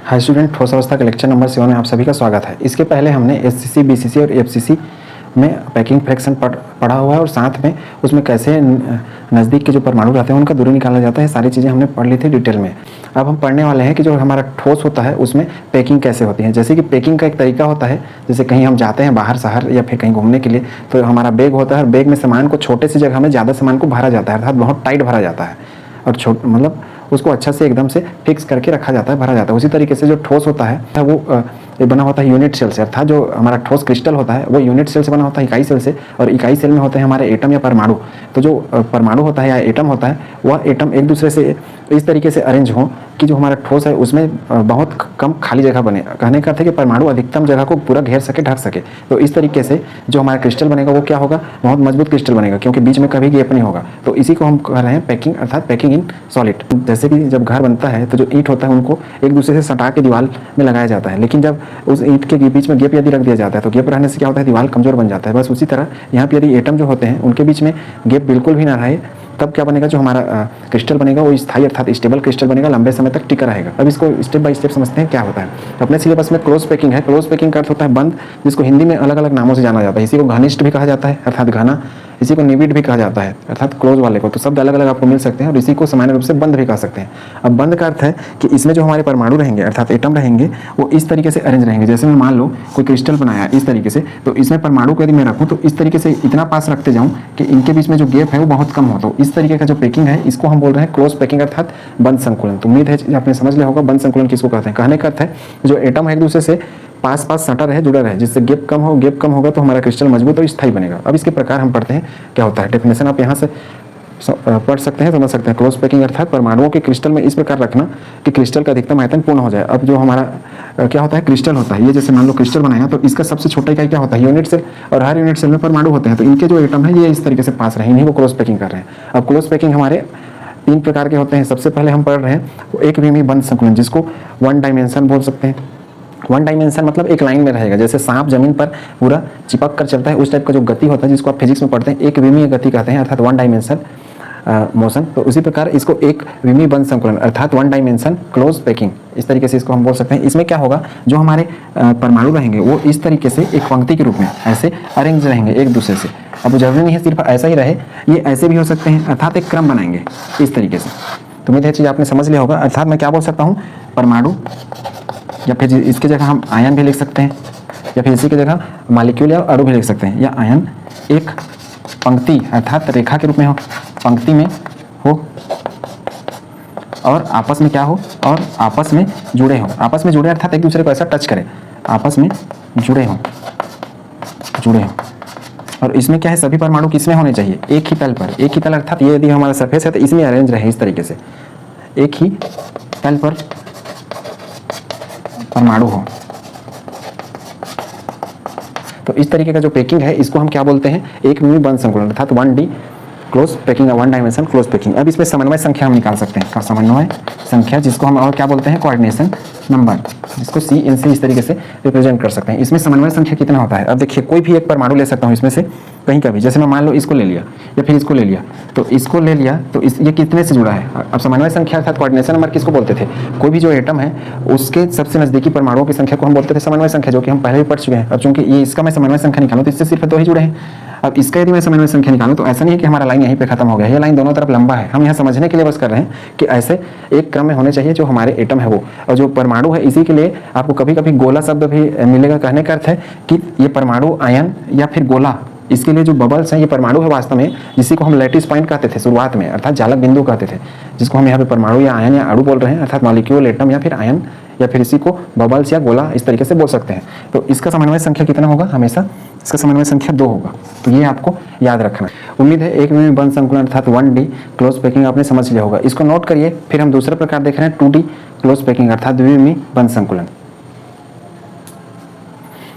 Hi student, ठोस अवस्था का लेक्चर नंबर 7 में आप सभी का स्वागत है। इसके पहले हमने एससीसी, बीसीसी और एफसीसी में पैकिंग फ्रैक्शन पढ़ा हुआ है और साथ में उसमें कैसे नज़दीक के जो परमाणु रहते हैं उनका दूरी निकाला जाता है, सारी चीज़ें हमने पढ़ ली थी डिटेल में। अब हम पढ़ने वाले हैं कि जो हमारा ठोस होता है उसमें पैकिंग कैसे होती है। जैसे कि पैकिंग का एक तरीका होता है, जैसे कहीं हम जाते हैं बाहर शहर या फिर कहीं घूमने के लिए, तो हमारा बैग होता है और बैग में सामान को छोटे सी जगह में ज़्यादा सामान को भरा जाता है, अर्थात बहुत टाइट भरा जाता है और मतलब उसको अच्छा से एकदम से फिक्स करके रखा जाता है, भरा जाता है। उसी तरीके से जो ठोस होता है वो बना होता है यूनिट सेल से, अर्थात जो हमारा ठोस क्रिस्टल होता है वो यूनिट सेल से बना होता है, इकाई सेल से। और इकाई सेल में होते हैं हमारे एटम या परमाणु। तो जो परमाणु होता है या एटम होता है वह एटम एक दूसरे से इस तरीके से अरेंज हो कि जो हमारा ठोस है उसमें बहुत कम खाली जगह बने। कहने का अर्थ है कि परमाणु अधिकतम जगह को पूरा घेर सके, ढक सके। तो इस तरीके से जो हमारा क्रिस्टल बनेगा वो क्या होगा, बहुत मजबूत क्रिस्टल बनेगा, क्योंकि बीच में कभी गैप नहीं होगा। तो इसी को हम कह रहे हैं पैकिंग, अर्थात पैकिंग इन सॉलिड। जैसे कि जब घर बनता है तो जो ईंट होता है उनको एक दूसरे से सटा के दीवार में लगाया जाता है, लेकिन जब उस ईंट के बीच में गैप यदि रख दिया जाता है तो गैप रहने से क्या होता है, दीवार कमजोर बन जाता है। बस उसी तरह यहाँ पे यदि एटम जो होते हैं उनके बीच में गैप बिल्कुल भी ना रहे, तब क्या बनेगा, जो हमारा क्रिस्टल बनेगा वो स्थायी अर्थात स्टेबल क्रिस्टल बनेगा, लंबे समय तक टिका रहेगा। अब इसको स्टेप बाय स्टेप समझते हैं क्या होता है। अपने सिलेबस में क्लोज पैकिंग है। क्लोज पैकिंग का अर्थ होता है बंद, जिसको हिंदी में अलग अलग नामों से जाना जाता है। इसी को घनिष्ठ भी कहा जाता है अर्थात घना, इसी को निबिड भी कहा जाता है अर्थात क्लोज वाले को। तो शब्द अलग अलग आपको मिल सकते हैं और इसी को सामान्य रूप से बंद भी कह सकते हैं। अब बंद का अर्थ है कि इसमें जो हमारे परमाणु रहेंगे अर्थात एटम रहेंगे वो इस तरीके से अरेंज रहेंगे। जैसे मैं मान लो कोई क्रिस्टल बनाया इस तरीके से, तो इसमें परमाणु को यदि मैं रखूँ तो इस तरीके से इतना पास रखते जाऊँ कि इनके बीच में जो गैप है वो बहुत कम हो। तो इस तरीके का जो पैकिंग है इसको हम बोल रहे हैं क्लोज पैकिंग अर्थात बंद संकुलन। तो उम्मीद है आपने समझ लिया होगा बंद संकुलन किसको कहते हैं। कहने का अर्थ है जो एटम है एक दूसरे से पास पास सटा रहे, जुड़ा रहे, जिससे गैप कम हो। गैप कम होगा तो हमारा क्रिस्टल मजबूत और स्थायी बनेगा। अब इसके प्रकार हम पढ़ते हैं क्या होता है। डेफिनेशन आप यहाँ से पढ़ सकते हैं, समझ सकते हैं। क्लोज पैकिंग अर्थात परमाणुओं के क्रिस्टल में इस प्रकार रखना कि क्रिस्टल का अधिकतम आयतन पूर्ण हो जाए। अब जो हमारा क्या होता है, क्रिस्टल होता है, ये जैसे मान लो क्रिस्टल बनाया तो इसका सबसे छोटा इकाई क्या होता है, यूनिट सेल। और हर यूनिट सेल में परमाणु होते हैं, तो इनके जो एटम है ये इस तरीके से पास रहे, इन्हीं को क्लोज पैकिंग कर रहे हैं। अब क्लोज पैकिंग हमारे 3 प्रकार के होते हैं। सबसे पहले हम पढ़ रहे हैं एक विमीय बंद संकुलन, जिसको वन डायमेंशन बोल सकते हैं। वन डायमेंशन मतलब एक लाइन में रहेगा, जैसे सांप जमीन पर पूरा चिपक कर चलता है उस टाइप का जो गति होता है, जिसको आप फिजिक्स में पढ़ते हैं एक विमीय गति कहते हैं अर्थात वन डायमेंशन मोशन। तो उसी प्रकार इसको एक विमीय बंद संकुलन अर्थात वन डायमेंशन क्लोज पैकिंग, इस तरीके से इसको हम बोल सकते हैं। इसमें क्या होगा, जो हमारे परमाणु रहेंगे वो इस तरीके से एक पंक्ति के रूप में ऐसे अरेंज रहेंगे एक दूसरे से। अब जरूरी नहीं है सिर्फ ऐसा ही रहे, ये ऐसे भी हो सकते हैं, अर्थात एक क्रम बनाएंगे इस तरीके से। तो उम्मीद है चीज़ आपने समझ लिया होगा। अर्थात मैं क्या बोल सकता हूँ, परमाणु या फिर इसके जगह हम आयन भी लिख सकते हैं, या फिर इसी की जगह मॉलिक्यूल या अणु भी लिख सकते हैं। या आयन एक पंक्ति अर्थात रेखा के रूप में हो, पंक्ति में हो और आपस में क्या हो, और आपस में जुड़े हो। आपस में जुड़े अर्थात एक दूसरे को ऐसा टच करें, आपस में जुड़े हो। और इसमें क्या है, सभी परमाणु किसमें होने चाहिए, एक ही तल पर। एक ही तल अर्थात ये यदि हमारा सरफेस है तो इसमें अरेंज रहे इस तरीके से, एक ही तल पर परमाणु हो। तो इस तरीके का जो पैकिंग है इसको हम क्या बोलते हैं, एक विमीय बंद संकुलन अर्थात 1D close packing, one dimension close packing. अब इसमें समन्वय संख्या हम निकाल सकते हैं, समन्वय संख्या, जिसको हम और क्या बोलते हैं, कोऑर्डिनेशन नंबर, जिसको CN से इस तरीके से रिप्रेजेंट कर सकते हैं। इसमें समन्वय संख्या कितना होता है। अब देखिए कोई भी एक परमाणु ले सकता हूँ इसमें से कहीं का भी, जैसे मैं मान लो इसको ले लिया या फिर इसको ले लिया, तो इसको ले लिया तो ये कितने से जुड़ा है। अब समन्वय संख्या अर्थात कोऑर्डिनेशन नंबर किसको बोलते थे, कोई भी जो एटम है उसके सबसे नजदीकी परमाणुओं की संख्या को हम बोलते थे समन्वय संख्या, जो कि हम पहले भी पढ़ चुके हैं। अब चूंकि ये इसका मैं समन्वय संख्या निकालूं तो इससे सिर्फ 2 ही जुड़े हैं। अब इसका यदि मैं समन्वय संख्या निकालूं तो ऐसा नहीं है कि हमारा लाइन यहीं पे खत्म हो गया है, ये लाइन दोनों तरफ लंबा है। हम यहाँ समझने के लिए बस कर रहे हैं कि ऐसे एक क्रम में होने चाहिए जो हमारे एटम है वो, और जो परमाणु है इसी के लिए आपको कभी कभी गोला शब्द भी मिलेगा। कहने का अर्थ है कि ये परमाणु आयन या फिर गोला, इसके लिए जो बबल्स हैं ये परमाणु है वास्तव में, जिसी को हम लैटिस पॉइंट कहते थे शुरुआत में, अर्थात जालक बिंदु कहते थे, जिसको हम यहाँ पे परमाणु या आयन या अणु बोल रहे हैं अर्थात मॉलिक्यूल, एटम या फिर आयन, या फिर इसी को बबल्स या गोला इस तरीके से बोल सकते हैं। तो इसका समन्वय संख्या कितना होगा, हमेशा इसका समन्वय संख्या 2 होगा। तो ये आपको याद रखना है। उम्मीद है एक विमीय बंद संकुलन अर्थात 1D क्लोज पैकिंग आपने समझ लिया होगा। इसको नोट करिए। फिर हम दूसरा प्रकार देख रहे हैं 2D क्लोज पैकिंग अर्थात द्विविमीय बंद संकुलन।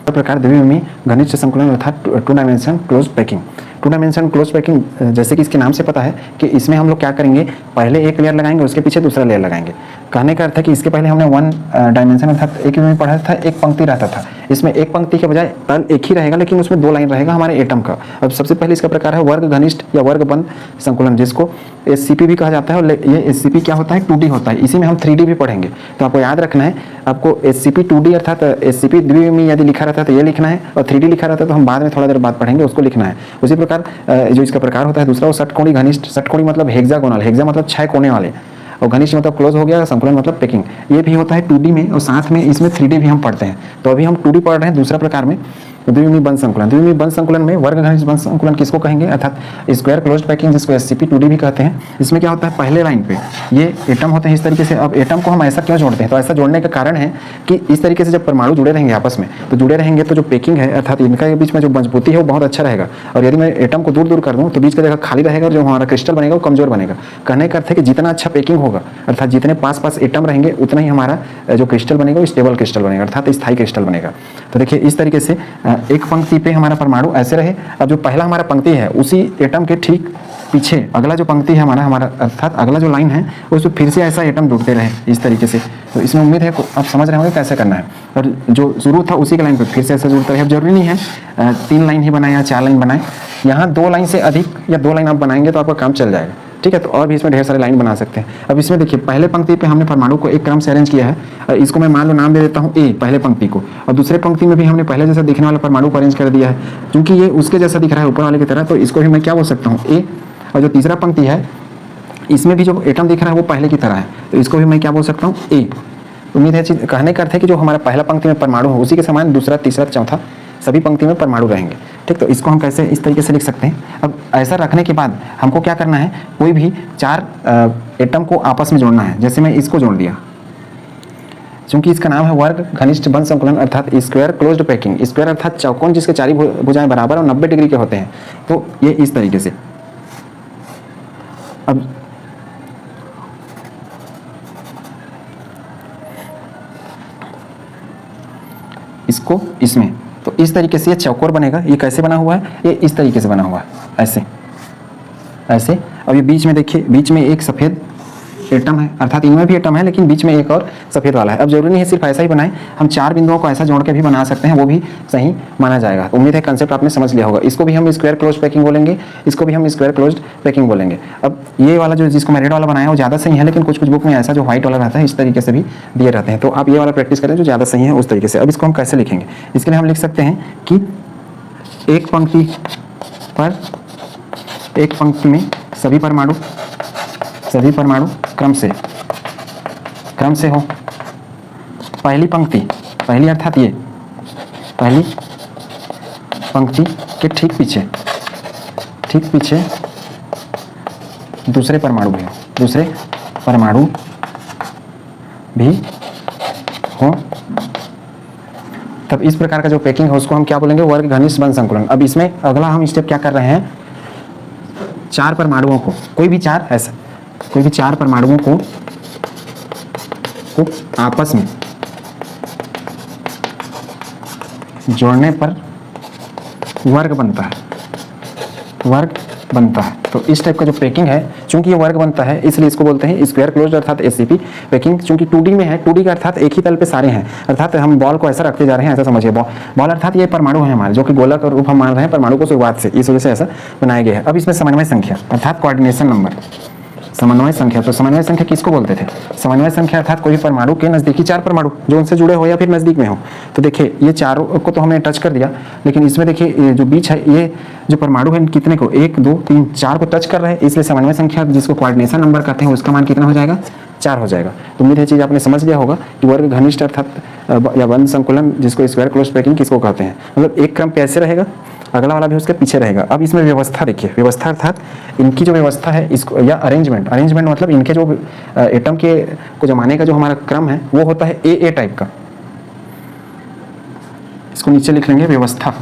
प्रकार द्विविमीय घनिष्ठ संकुलन अर्थात 2 dimension close packing. 2 dimension close packing जैसे कि इसके नाम से पता है कि इसमें हम लोग क्या करेंगे, पहले एक लेयर लगाएंगे उसके पीछे दूसरा लेयर लगाएंगे। कहने का अर्थ है कि इसके पहले हमने 1 डायमेंशन अर्थात एक विमीय पढ़ा था, एक पंक्ति रहता था, इसमें एक पंक्ति के बजाय तल एक ही रहेगा, लेकिन उसमें 2 लाइन रहेगा हमारे एटम का। अब सबसे पहले इसका प्रकार है वर्ग घनिष्ठ या वर्ग बंद संकुलन, जिसको SCP भी कहा जाता है। और ये SCP क्या होता है, 2D होता है। इसी में हम 3D भी पढ़ेंगे। तो आपको याद रखना है, आपको SCP 2D अर्थात SCP द्विविमीय यदि लिखा रहता है तो ये लिखना है, और 3D लिखा रहता है तो हम बाद में थोड़ा देर बाद पढ़ेंगे, उसको लिखना है। उसी प्रकार जो इसका प्रकार होता है दूसरा, वो षटकोणी घनिष्ठ। षटकोणी मतलब हेक्सागोनल, हेक्सा मतलब 6 कोने वाले, और घनिष्ठ मतलब क्लोज हो गया, संकुलन मतलब पैकिंग। ये भी होता है 2D में, और साथ में इसमें 3D भी हम पढ़ते हैं। तो अभी हम 2D पढ़ रहे हैं दूसरा प्रकार में, द्विविमीय बंद संकुलन। द्विविमीय बंद संकुलन में वर्ग घनिष्ठ बंद संकुलन किसको कहेंगे, अर्थात स्क्वायर क्लोज्ड पैकिंग, जिसको SCP 2D भी कहते हैं। इसमें क्या होता है, पहले लाइन पे ये एटम होते हैं इस तरीके से। अब एटम को हम ऐसा क्यों जोड़ते हैं, तो ऐसा जोड़ने का कारण है कि इस तरीके से जब परमाणु जुड़े रहेंगे आपस में, तो जुड़े रहेंगे तो जो पैकिंग है अर्थात इनका के बीच में जो मजबूती है वो बहुत अच्छा रहेगा। और यदि मैं एटम को दूर दूर कर दूँ तो बीच का जगह खाली रहेगा, और जो हमारा क्रिस्टल बनेगा वो कमजोर बनेगा। कहने का अर्थ है कि जितना अच्छा पैकिंग होगा, अर्थात जितने पास पास एटम रहेंगे, उतना ही हमारा जो क्रिस्टल बनेगा वो स्टेबल क्रिस्टल बनेगा, अर्थात स्थायी क्रिस्टल बनेगा। तो देखिए इस तरीके से एक पंक्ति पे हमारा परमाणु ऐसे रहे। अब जो पहला हमारा पंक्ति है उसी एटम के ठीक पीछे अगला जो पंक्ति है हमारा अर्थात अगला जो लाइन है उसमें फिर से ऐसा एटम जुड़ते रहे इस तरीके से। तो इसमें उम्मीद है आप समझ रहे होंगे कैसे करना है। और जो शुरू था उसी के लाइन पे फिर से ऐसा जुड़ता रहे। अब जरूरी नहीं है 3 लाइन ही बनाए या 4 लाइन बनाए, यहाँ 2 लाइन से अधिक या 2 लाइन आप बनाएंगे तो आपका काम चल जाएगा, ठीक है। तो और भी इसमें ढेर सारे लाइन बना सकते हैं। अब इसमें देखिए पहले पंक्ति पे हमने परमाणु को एक क्रम से अरेंज किया है। इसको मैं मान लो नाम दे देता हूँ A, पहले पंक्ति को। और दूसरे पंक्ति में भी हमने पहले जैसा दिखने वाला परमाणु को अरेंज कर दिया है। क्योंकि ये उसके जैसा दिख रहा है ऊपर वाले की तरह, तो इसको भी मैं क्या बोल सकता हूँ A। और जो तीसरा पंक्ति है इसमें भी जो एटम दिख रहा है वो पहले की तरह है, तो इसको भी मैं क्या बोल सकता हूँ A। उम्मीद है कहने का अर्थ है कि जो हमारा पहला पंक्ति में परमाणु है उसी के समान दूसरा, तीसरा, चौथा सभी पंक्ति में परमाणु रहेंगे, ठीक। तो इसको हम कैसे इस तरीके से लिख सकते हैं। अब ऐसा रखने के बाद हमको क्या करना है, कोई भी 4 एटम को आपस में जोड़ना है। जैसे मैं इसको जोड़ दिया, क्योंकि इसका नाम है वर्ग घनिष्ठ बंद संकुलन अर्थात स्क्वायर क्लोज्ड पैकिंग। स्क्वायर अर्थात चौकोन जिसके 4 भुजाएं बराबर और 90 डिग्री के होते हैं। तो ये इस तरीके से। अब इसको इसमें, तो इस तरीके से ये चौकोर बनेगा। ये कैसे बना हुआ है, ये इस तरीके से बना हुआ है, ऐसे ऐसे। अब ये बीच में देखिए, बीच में एक सफ़ेद एटम है, अर्थात इनमें भी एटम है लेकिन बीच में एक और सफ़ेद वाला है। अब जरूरी नहीं है सिर्फ ऐसा ही बनाएं, हम 4 बिंदुओं को ऐसा जोड़ के भी बना सकते हैं, वो भी सही माना जाएगा। उम्मीद है कंसेप्ट आपने समझ लिया होगा। इसको भी हम स्क्वायर क्लोज्ड पैकिंग बोलेंगे, इसको भी हम स्क्वायर क्लोज्ड पैकिंग बोलेंगे। अब ये वाला जो जिसको मैं रेड वाला बनाया वो ज़्यादा सही है, लेकिन कुछ कुछ बुक में ऐसा जो व्हाइट वाला रहता है इस तरीके से भी दिए रहते हैं। तो आप ये वाला प्रैक्टिस करें जो ज़्यादा सही है उस तरीके से। अब इसको हम कैसे लिखेंगे, इसके लिए हम लिख सकते हैं कि एक पंक्ति पर, एक पंक्ति में सभी परमाणु क्रम से हो। पहली पंक्ति, पहली अर्थात ये पहली पंक्ति के ठीक पीछे दूसरे परमाणु भी हो। तब इस प्रकार का जो पैकिंग है उसको हम क्या बोलेंगे, वर्ग घनिष्ठ बंद संकुलन। अब इसमें अगला हम स्टेप क्या कर रहे हैं, 4 परमाणुओं को, कोई भी 4 परमाणुओं को आपस में जोड़ने पर वर्ग बनता है। तो इस टाइप का जो पैकिंग है, चूंकि ये वर्ग बनता है इसलिए इसको बोलते हैं स्क्वायर क्लोज्ड अर्थात SCP पैकिंग। चूंकि 2D में है, 2D का अर्थात एक ही तल पे सारे हैं, अर्थात हम बॉल को ऐसा रखते जा रहे हैं, ऐसा समझिए। बॉल अर्थात ये परमाणु है हमारे, जो कि गोलक रूप हम मान रहे हैं परमाणु को शुरुआत से, इस वजह से ऐसा बनाया गया है। अब इसमें समन्वय संख्या अर्थात कोऑर्डिनेशन नंबर, समन्वय संख्या। तो समन्वय संख्या किसको बोलते थे, समन्वय संख्या अर्थात कोई परमाणु के नजदीकी 4 परमाणु जो उनसे जुड़े हो या फिर नजदीक में हो। तो देखिए ये चारों को तो हमने टच कर दिया, लेकिन इसमें देखिए जो बीच है ये जो परमाणु है कितने को, 1 2 3 4 को टच कर रहे हैं, इसलिए समन्वय संख्या जिसको कोऑर्डिनेशन नंबर कहते हैं उसका मान कितना हो जाएगा, 4 हो जाएगा। तो उम्मीद है चीज़ आपने समझ लिया होगा कि वर्ग घनिष्ठ अर्थात या बंद संकुलन जिसको स्क्वायर क्लोज्ड पैकिंग किसको कहते हैं। मतलब एक क्रम पे ऐसे रहेगा, अगला वाला भी उसके पीछे रहेगा। अब इसमें व्यवस्था देखिए, व्यवस्था अर्थात इनकी जो व्यवस्था है इसको, या अरेंजमेंट मतलब इनके जो एटम के को जमाने का जो हमारा क्रम है वो होता है ए टाइप का। इसको नीचे लिख लेंगे व्यवस्था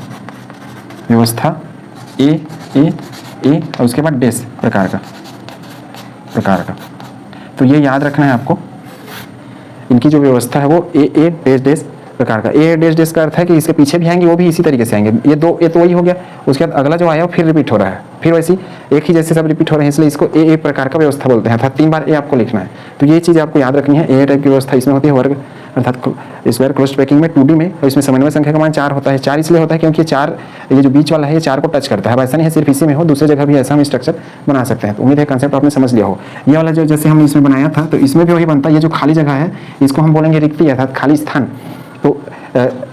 ए और उसके बाद डेस प्रकार का। तो ये याद रखना है आपको, इनकी जो व्यवस्था है वो ए डेस प्रकार का। ए डेस का अर्थ है कि इसके पीछे भी आएंगे वो भी इसी तरीके से आएंगे। ये तो वही हो गया, उसके बाद अगला जो आया वो फिर रिपीट हो रहा है, फिर वैसी एक ही जैसे सब रिपीट हो रहे हैं, इसलिए इसको ए प्रकार का व्यवस्था बोलते हैं, अर्थात 3 बार ए आपको लिखना है। तो ये चीज़ आपको याद रखनी है। ए टाइप की व्यवस्था इसमें होती है वर्ग अर्थात स्क्वायर क्लोज्ड पैकिंग में 2D में, और इसमें समन्वय संख्या का मान 4 होता है। 4 इसलिए होता है क्योंकि 4 ये जो बीच वाला है ये 4 को टच करता है। अब ऐसा नहीं है सिर्फ इसी में हो, दूसरी जगह भी ऐसा हम स्ट्रक्चर बना सकते हैं। तो उम्मीद है कंसेप्ट आपने समझ लिया हो। ये वाला जो जैसे हमने इसमें बनाया था तो इसमें भी वही बनता है। ये जो खाली जगह है इसको हम बोलेंगे रिक्ति अर्थात खाली स्थान। तो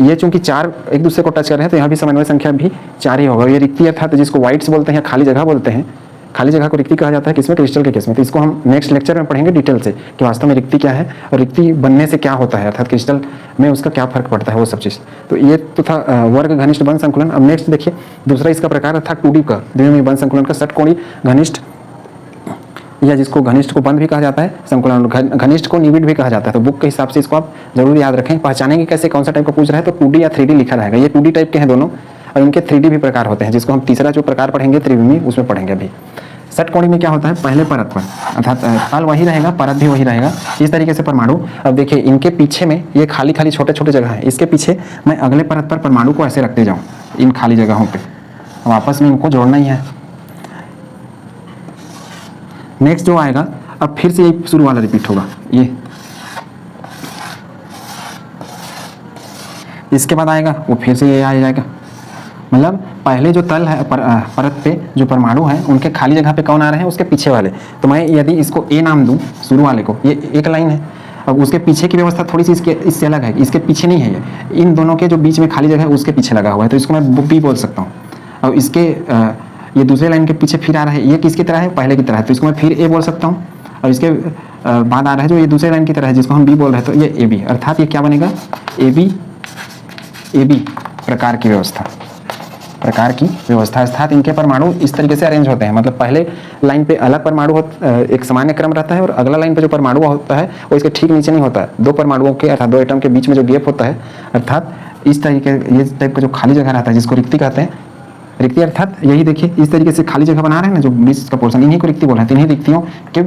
ये चूंकि 4 एक दूसरे को टच कर रहे हैं तो यहाँ भी समन्वय संख्या भी 4 ही होगा। ये रिक्ति अर्थात जिसको वाइट्स बोलते हैं, खाली जगह बोलते हैं, खाली जगह को रिक्ति कहा जाता है किसमें, क्रिस्टल के केस में। तो इसको हम नेक्स्ट लेक्चर में पढ़ेंगे डिटेल से कि वास्तव में रिक्ति क्या है और रिक्ति बनने से क्या होता है, अर्थात क्रिस्टल में उसका क्या फर्क पड़ता है, वो सब चीज़। तो ये तो था वर्ग घनिष्ठ बंध संकुलन। अब नेक्स्ट देखिए दूसरा इसका प्रकार था 2D का द्विविमीय बंध संकुलन का, षटकोणीय घनिष्ठ, या जिसको घनिष्ठ को बंध भी कहा जाता है, संकुलन घनिष्ठ को निबिड़ भी कहा जाता है। तो बुक के हिसाब से इसको आप जरूर याद रखें। पहचानेंगे कैसे, कौन सा टाइप का पूछ रहा है, तो 2D या 3D लिखा रहेगा। ये 2D टाइप के हैं दोनों, और इनके 3D भी प्रकार होते हैं, जिसको हम तीसरा जो प्रकार पढ़ेंगे त्रिविमीय उसमें पढ़ेंगे अभी। षटकोणीय में क्या होता है, पहले परत पर अर्थात तल वही रहेगा, परत भी वही रहेगा, इस तरीके से परमाणु। अब देखिए इनके पीछे में ये खाली खाली छोटे छोटे जगह है, इसके पीछे मैं अगले परत पर परमाणु को ऐसे रखते जाऊँ इन खाली जगहों पे, अब आपस में इनको जोड़ना ही है। नेक्स्ट जो आएगा, अब फिर से ये शुरू वाला रिपीट होगा, ये इसके बाद आएगा वो फिर से ये आ जाएगा। मतलब पहले जो तल है परत पे जो परमाणु है उनके खाली जगह पे कौन आ रहे हैं, उसके पीछे वाले। तो मैं यदि इसको ए नाम दूं शुरू वाले को, ये एक लाइन है। अब उसके पीछे की व्यवस्था थोड़ी सी इससे अलग है, इसके पीछे नहीं है, ये इन दोनों के जो बीच में खाली जगह है उसके पीछे लगा हुआ है, तो इसको मैं बी बोल सकता हूँ। अब इसके ये दूसरे लाइन के पीछे फिर आ रहा है, ये किसकी तरह है, पहले की तरह है, तो इसको मैं फिर ए बोल सकता हूँ। और इसके बाद आ रहा है जो ये दूसरे लाइन की तरह है जिसको हम बी बोल रहे हैं, तो ये ए बी, अर्थात ये क्या बनेगा, ए बी प्रकार की व्यवस्था, प्रकार की व्यवस्था। अर्थात इनके परमाणु इस तरीके से अरेंज होते हैं, मतलब पहले लाइन पे अलग परमाणु एक सामान्य क्रम रहता है, और अगला लाइन पे जो परमाणु होता है वो इसके ठीक नीचे नहीं होता है। दो परमाणुओं के अर्थात दो एटम के बीच में जो गैप होता है, अर्थात इस तरीके ये टाइप का जो खाली जगह रहता है जिसको रिक्ति कहते हैं। रिक्ति अर्थात यही देखिए इस तरीके से खाली जगह बना रहे हैं ना जो बीच का पोर्शन, इन्हीं को रिक्ति बोल रहे हैं। इन्हीं रिक्तियों के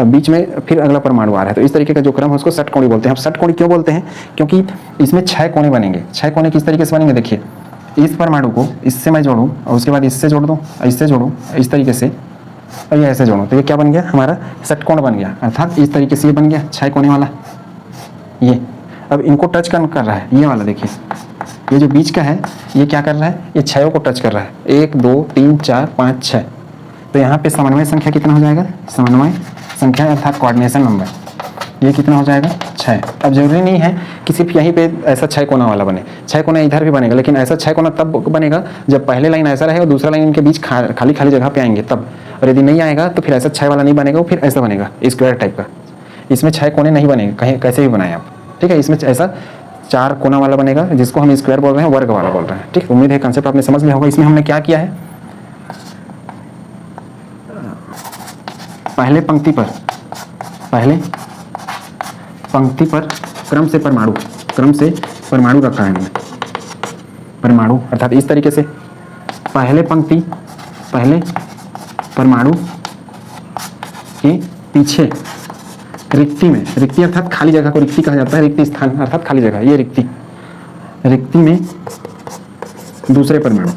बीच में फिर अगला परमाणु आ रहा है, तो इस तरीके का जो क्रम है उसको षटकोणीय बोलते हैं। अब षटकोणीय क्यों बोलते हैं, क्योंकि इसमें 6 कोने बनेंगे। 6 कोने किस तरीके से बनेंगे, देखिए इस परमाणु को इससे मैं जोड़ूं और उसके बाद इससे जोड़ दूं, इससे जोड़ूं इस तरीके से, और ये ऐसे जोड़ूं, तो ये क्या बन गया, हमारा षटकोण बन गया। अर्थात इस तरीके से ये बन गया 6 कोने वाला ये। अब इनको टच कर रहा है ये वाला, देखिए ये जो बीच का है ये क्या कर रहा है, ये 6 को टच कर रहा है, 1 2 3 4 5 6। तो यहाँ पे समन्वय संख्या कितना हो जाएगा, समन्वय संख्या अर्थात कोऑर्डिनेशन नंबर, ये कितना हो जाएगा 6। अब जरूरी नहीं है कि सिर्फ यहीं पे ऐसा 6 कोना वाला बने, 6 कोना इधर भी बनेगा, लेकिन ऐसा 6 कोना तब बनेगा जब पहले लाइन ऐसा रहेगा और दूसरा लाइन इनके बीच खाली खाली जगह पे आएंगे तब। और यदि नहीं आएगा तो फिर ऐसा 6 वाला नहीं बनेगा, वो फिर ऐसा बनेगा स्क्वायर टाइप का। इसमें 6 कोने नहीं बनेंगे, कहीं कैसे भी बनाए आप, ठीक है। इसमें ऐसा 4 कोना वाला बनेगा जिसको हम स्क्वायर बोल रहे हैं, वर्ग वाला बोल रहे हैं, ठीक। उम्मीद है कंसेप्ट आपने समझ लिया होगा। इसमें हमने क्या किया है, पहले पंक्ति पर क्रम से परमाणु रखा है हमने, परमाणु अर्थात इस तरीके से पहले परमाणु के पीछे रिक्ति में, रिक्ति अर्थात खाली जगह को रिक्ति कहा जाता है, रिक्ति स्थान अर्थात खाली जगह, ये रिक्ति में दूसरे परमाणु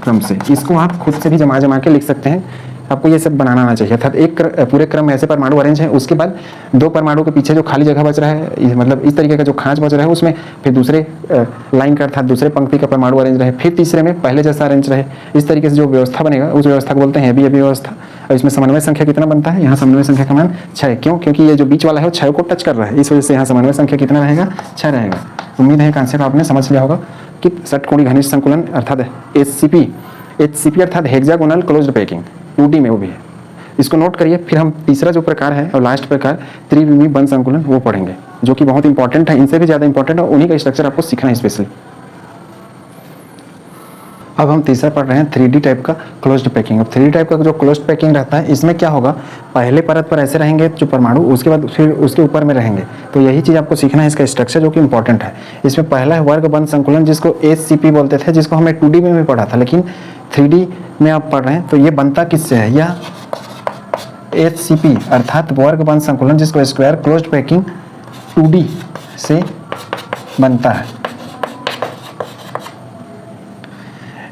क्रम से, इसको आप खुद से भी जमा के लिख सकते हैं। आपको ये सब बनाना आना चाहिए। अर्थात एक पूरे क्रम में ऐसे परमाणु अरेंज है, उसके बाद 2 परमाणु के पीछे जो खाली जगह बच रहा है, मतलब इस तरीके का जो खांच बच रहा है उसमें फिर दूसरे लाइन का अर्थात दूसरे पंक्ति का परमाणु अरेंज रहे, फिर तीसरे में पहले जैसा अरेंज रहे। इस तरीके से जो व्यवस्था बनेगा उस व्यवस्था को बोलते हैं एबी व्यवस्था। और इसमें समन्वय संख्या कितना बनता है, यहाँ समन्वय संख्या का मान 6। क्यों, क्योंकि ये जो बीच वाला है वो 6 को टच कर रहा है, इस वजह से यहाँ समन्वय संख्या कितना रहेगा, 6 रहेगा। उम्मीद है कॉन्सेप्ट आपने समझ लिया होगा कि षटकोणीय घनिष्ठ संकुलन अर्थात HCP अर्थात हेक्सागोनल क्लोज्ड पैकिंग 2D में वो भी है, इसको नोट करिए। फिर हम तीसरा जो प्रकार है और लास्ट प्रकार त्रिविमीय बंध संकुलन वो पढ़ेंगे, जो कि बहुत इंपॉर्टेंट है, इनसे भी ज़्यादा इंपॉर्टेंट है, उन्हीं का स्ट्रक्चर आपको सीखना है स्पेशली। अब हम तीसरा पढ़ रहे हैं 3D टाइप का क्लोज्ड पैकिंग। अब 3D टाइप का जो क्लोज्ड पैकिंग रहता है, इसमें क्या होगा, पहले परत पर ऐसे रहेंगे जो परमाणु, उसके बाद फिर उसके ऊपर में रहेंगे। तो यही चीज़ आपको सीखना है, इसका स्ट्रक्चर जो कि इंपॉर्टेंट है। इसमें पहला है वर्ग बंध संकुलन, जिसको HCP बोलते थे, जिसको हमने 2D में भी पढ़ा था, लेकिन 3D में आप पढ़ रहे हैं। तो ये बनता किससे है, यह HCP अर्थात वर्ग बंध संकुलन, जिसको स्क्वायर क्लोज्ड पैकिंग 2D से बनता है।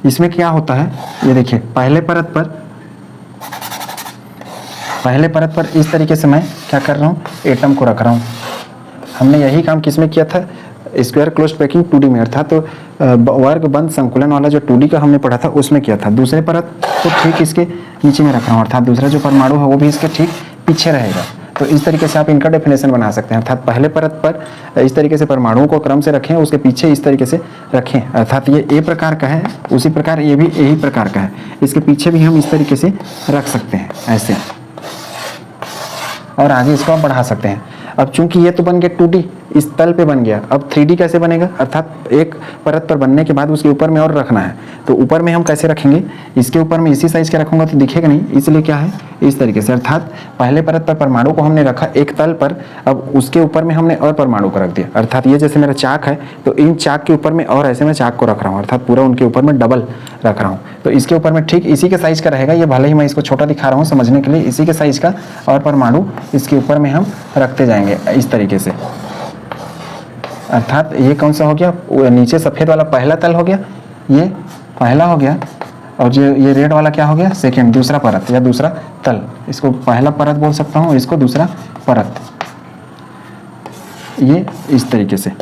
इसमें क्या होता है, ये देखिए पहले परत पर पहले परत पर इस तरीके से मैं क्या कर रहा हूँ, एटम को रख रहा हूँ। हमने यही काम किस में किया था, स्क्वायर क्लोज्ड पैकिंग 2D में, अर्थात तो वर्ग बंद संकुलन वाला जो 2D का हमने पढ़ा था उसमें किया था। दूसरे परत को ठीक इसके नीचे में रख रहा हूँ, अर्थात दूसरा जो परमाणु है वो भी इसके ठीक पीछे रहेगा। तो इस तरीके से आप इनका डेफिनेशन बना सकते हैं, अर्थात पहले परत पर इस तरीके से परमाणुओं को क्रम से रखें, उसके पीछे इस तरीके से रखें, अर्थात ये ए प्रकार का है, उसी प्रकार ये भी यही प्रकार का है, इसके पीछे भी हम इस तरीके से रख सकते हैं ऐसे, और आगे इसको आप बढ़ा सकते हैं। अब चूंकि ये तो बन गया 2D, इस तल पे बन गया, अब 3D कैसे बनेगा, अर्थात एक परत पर बनने के बाद उसके ऊपर में और रखना है, तो ऊपर में हम कैसे रखेंगे, इसके ऊपर में इसी साइज का रखूंगा तो दिखेगा नहीं, इसलिए क्या है इस तरीके से, अर्थात पहले परत पर परमाणु को हमने रखा एक तल पर, अब उसके ऊपर में हमने और परमाणु को रख दिया, अर्थात ये जैसे मेरा चाक है तो इन चाक के ऊपर में और ऐसे मैं चाक को रख रहा हूँ, अर्थात पूरा उनके ऊपर में डबल रख रहा हूँ। तो इसके ऊपर में ठीक इसी के साइज का रहेगा, ये भले ही मैं इसको छोटा दिखा रहा हूँ समझने के लिए, इसी के साइज का और परमाणु इसके ऊपर में हम रखते जाएंगे इस तरीके से। अर्थात ये कौन सा हो गया, नीचे सफ़ेद वाला पहला तल हो गया, ये पहला हो गया, और जो ये रेड वाला क्या हो गया, सेकेंड, दूसरा परत या दूसरा तल, इसको पहला परत बोल सकता हूँ, इसको दूसरा परत, ये इस तरीके से।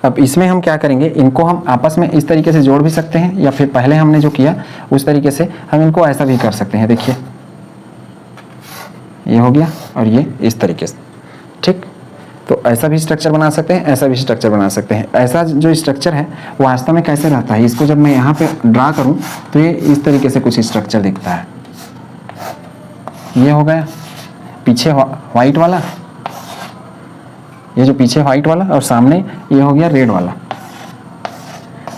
अब इसमें हम क्या करेंगे, इनको हम आपस में इस तरीके से जोड़ भी सकते हैं, या फिर पहले हमने जो किया उस तरीके से हम इनको ऐसा भी कर सकते हैं। देखिए ये हो गया और ये इस तरीके से, ठीक। तो ऐसा भी स्ट्रक्चर बना सकते हैं, ऐसा भी स्ट्रक्चर बना सकते हैं। ऐसा जो स्ट्रक्चर है वो वास्तव में कैसे रहता है, इसको जब मैं यहाँ पे ड्रा करूँ तो ये इस तरीके से कुछ स्ट्रक्चर दिखता है। ये हो गया पीछे वाइट वाला, ये जो पीछे व्हाइट वाला, और सामने ये हो गया रेड वाला।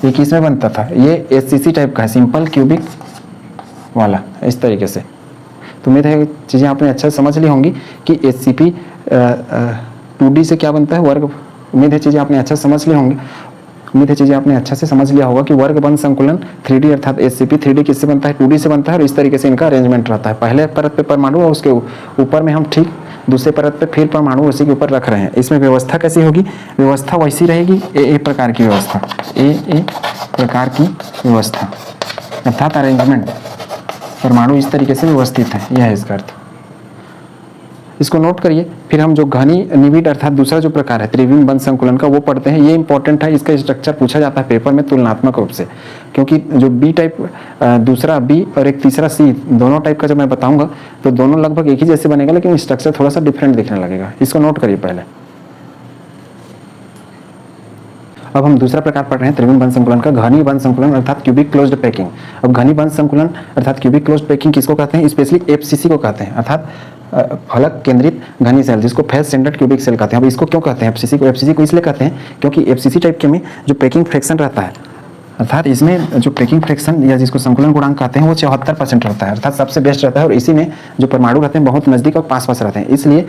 ये किस में बनता था, ये SCC टाइप का है, सिंपल क्यूबिक वाला, इस तरीके से। तो उम्मीद है चीज़ें आपने अच्छा समझ ली होंगी कि SCP 2D से क्या बनता है, वर्ग। उम्मीद है चीज़ें आपने अच्छा समझ ली होंगी, उम्मीद है चीज़ें आपने अच्छा से समझ लिया होगा कि वर्ग बंद संकुलन 3D अर्थात SCP 3D किससे बनता है, 2D से बनता है, और इस तरीके से इनका अरेंजमेंट रहता है। पहले परत पे परमाणु और उसके ऊपर में हम ठीक दूसरे परत पे फिर परमाणु उसी के ऊपर रख रहे हैं। इसमें व्यवस्था कैसी होगी, व्यवस्था वैसी रहेगी, ए प्रकार की व्यवस्था, ए प्रकार की व्यवस्था, अर्थात अरेंजमेंट, परमाणु इस तरीके से व्यवस्थित है, यह है इसका अर्थ। इसको नोट करिए। फिर हम जो घनी निबिड अर्थात दूसरा जो प्रकार है त्रिविम बंद संकुलन का वो पढ़ते हैं। ये इंपॉर्टेंट है, इसका स्ट्रक्चर पूछा जाता है पेपर में तुलनात्मक रूप से, क्योंकि जो बी टाइप दूसरा बी और एक तीसरा सी दोनों टाइप का जब मैं बताऊंगा तो दोनों लगभग एक ही जैसे बनेगा, लेकिन स्ट्रक्चर थोड़ा सा डिफरेंट दिखने लगेगा। इसको नोट करिए पहले। अब हम दूसरा प्रकार पढ़ रहे हैं त्रिविम बंद संकुलन का, घनी बंद संकुलन अर्थात क्यूबिक क्लोज्ड पैकिंग। अब घनी बंद संकुलन अर्थात क्यूबिक क्लोज्ड पैकिंग किसको कहते हैं, स्पेशली FCC को कहते हैं, अर्थात फलक केंद्रित घनी सेल, जिसको फेस सेंटर्ड क्यूबिक सेल कहते हैं। अब इसको क्यों कहते हैं FCC को इसलिए कहते हैं क्योंकि FCC टाइप के में जो पैकिंग फ्रैक्शन रहता है, अर्थात इसमें जो पैकिंग फ्रैक्शन या जिसको संकुलन गुणांक कहते हैं वो 74% रहता है, अर्थात सबसे बेस्ट रहता है। और इसी में जो परमाणु रहते हैं बहुत नज़दीक और पास रहते हैं, इसलिए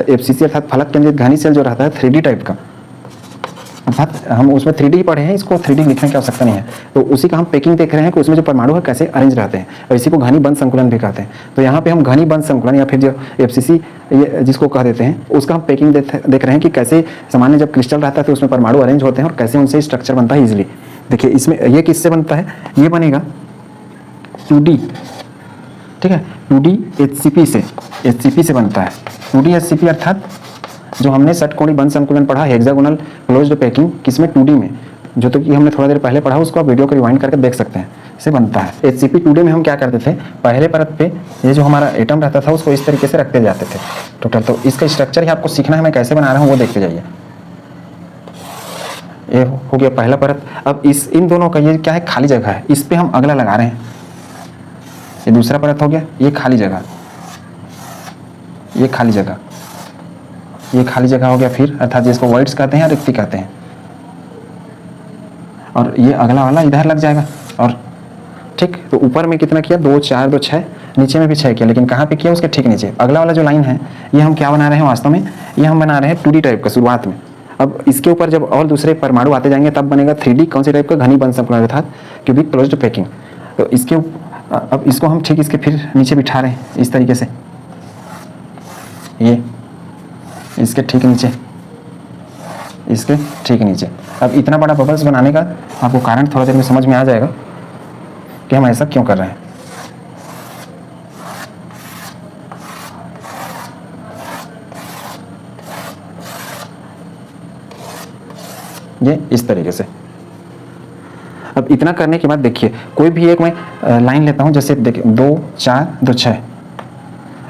FCC अर्थात फलक केंद्रित घनी सेल जो रहता है 3D टाइप का, अर्थात हम उसमें 3D पढ़े हैं, इसको 3D लिखने की आवश्यकता नहीं है। तो उसी का हम पैकिंग देख रहे हैं कि उसमें जो परमाणु है कैसे अरेंज रहते हैं, और इसी को घनी बंद संकुलन भी कहते हैं। तो यहाँ पे हम घनी बंद संकुलन या फिर जो FCC जिसको कह देते हैं उसका हम पैकिंग देख रहे हैं कि कैसे सामान्य जब क्रिस्टल रहता है तो उसमें परमाणु अरेंज होते हैं और कैसे उनसे स्ट्रक्चर बनता है इजिली। देखिए इसमें ये किससे बनता है, ये बनेगा 2D, ठीक है, 2D HCP से बनता है। 2D HCP अर्थात जो हमने षटकोणीय बंद संकुलन पढ़ा हेक्सागोनल क्लोज्ड पैकिंग किसमें 2D में, जो तो कि हमने थोड़ा देर पहले पढ़ा, उसको आप वीडियो को रिवाइंड करके देख सकते हैं, से बनता है। HCP 2D में हम क्या करते थे, पहले परत पे ये जो हमारा एटम रहता था उसको इस तरीके से रखते जाते थे टोटल। तो इसका स्ट्रक्चर ही आपको सीखना है, मैं कैसे बना रहा हूँ वो देखते जाइए। ये हो गया पहला परत। अब इन दोनों का ये क्या है, खाली जगह है, इस पे हम अगला लगा रहे हैं। ये दूसरा परत हो गया, ये खाली जगह, ये खाली जगह, ये खाली जगह हो गया फिर, अर्थात जिसको वॉइड्स कहते हैं, रिक्ति कहते हैं। और ये अगला वाला इधर लग जाएगा, और ठीक। तो ऊपर में कितना किया, 2 4 2 6, नीचे में भी 6 किया, लेकिन कहाँ पे किया, उसके ठीक नीचे। अगला वाला जो लाइन है ये हम क्या बना रहे हैं वास्तव में, ये हम बना रहे हैं 2D टाइप का शुरुआत में। अब इसके ऊपर जब और दूसरे परमाणु आते जाएंगे तब बनेगा 3D कौन से टाइप का, घनी बंद संकुलन अर्थात क्यूबिक क्लोज्ड पैकिंग। तो इसके अब इसको हम ठीक इसके फिर नीचे बिठा रहे हैं इस तरीके से, ये इसके ठीक नीचे, इसके ठीक नीचे। अब इतना बड़ा बबल्स बनाने का आपको कारण थोड़ा देर में समझ में आ जाएगा कि हम ऐसा क्यों कर रहे हैं। ये इस तरीके से। अब इतना करने के बाद देखिए कोई भी एक मैं लाइन लेता हूँ, जैसे देखिए 2 4 2 6,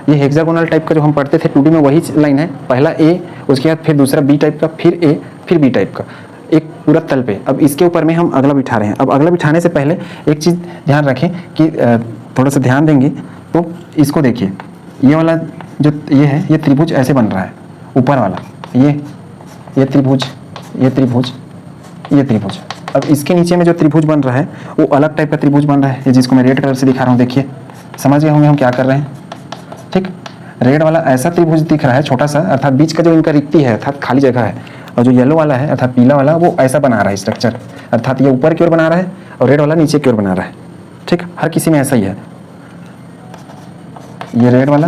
ये हेक्सागोनल टाइप का जो हम पढ़ते थे 2D में वही लाइन है। पहला ए, उसके बाद फिर दूसरा बी टाइप का, फिर ए, फिर बी टाइप का, एक पूरा तल पे। अब इसके ऊपर में हम अगला बिठा रहे हैं। अब अगला बिठाने से पहले एक चीज़ ध्यान रखें कि थोड़ा सा ध्यान देंगे तो इसको देखिए, ये वाला जो ये है ये त्रिभुज ऐसे बन रहा है, ऊपर वाला ये त्रिभुज, ये त्रिभुज, ये त्रिभुज। अब इसके नीचे में जो त्रिभुज बन रहा है वो अलग टाइप का त्रिभुज बन रहा है, जिसको मैं रेड कलर से दिखा रहा हूँ। देखिए समझ गए होंगे हम क्या कर रहे हैं। ठीक, रेड वाला ऐसा त्रिभुज दिख रहा है छोटा सा, अर्थात बीच का जो इनका रिक्ति है अर्थात खाली जगह है, और जो येलो वाला है अर्थात पीला वाला वो ऐसा बना रहा है स्ट्रक्चर, अर्थात ये ऊपर की ओर बना रहा है और रेड वाला नीचे की ओर बना रहा है। ठीक, हर किसी में ऐसा ही है, ये रेड वाला,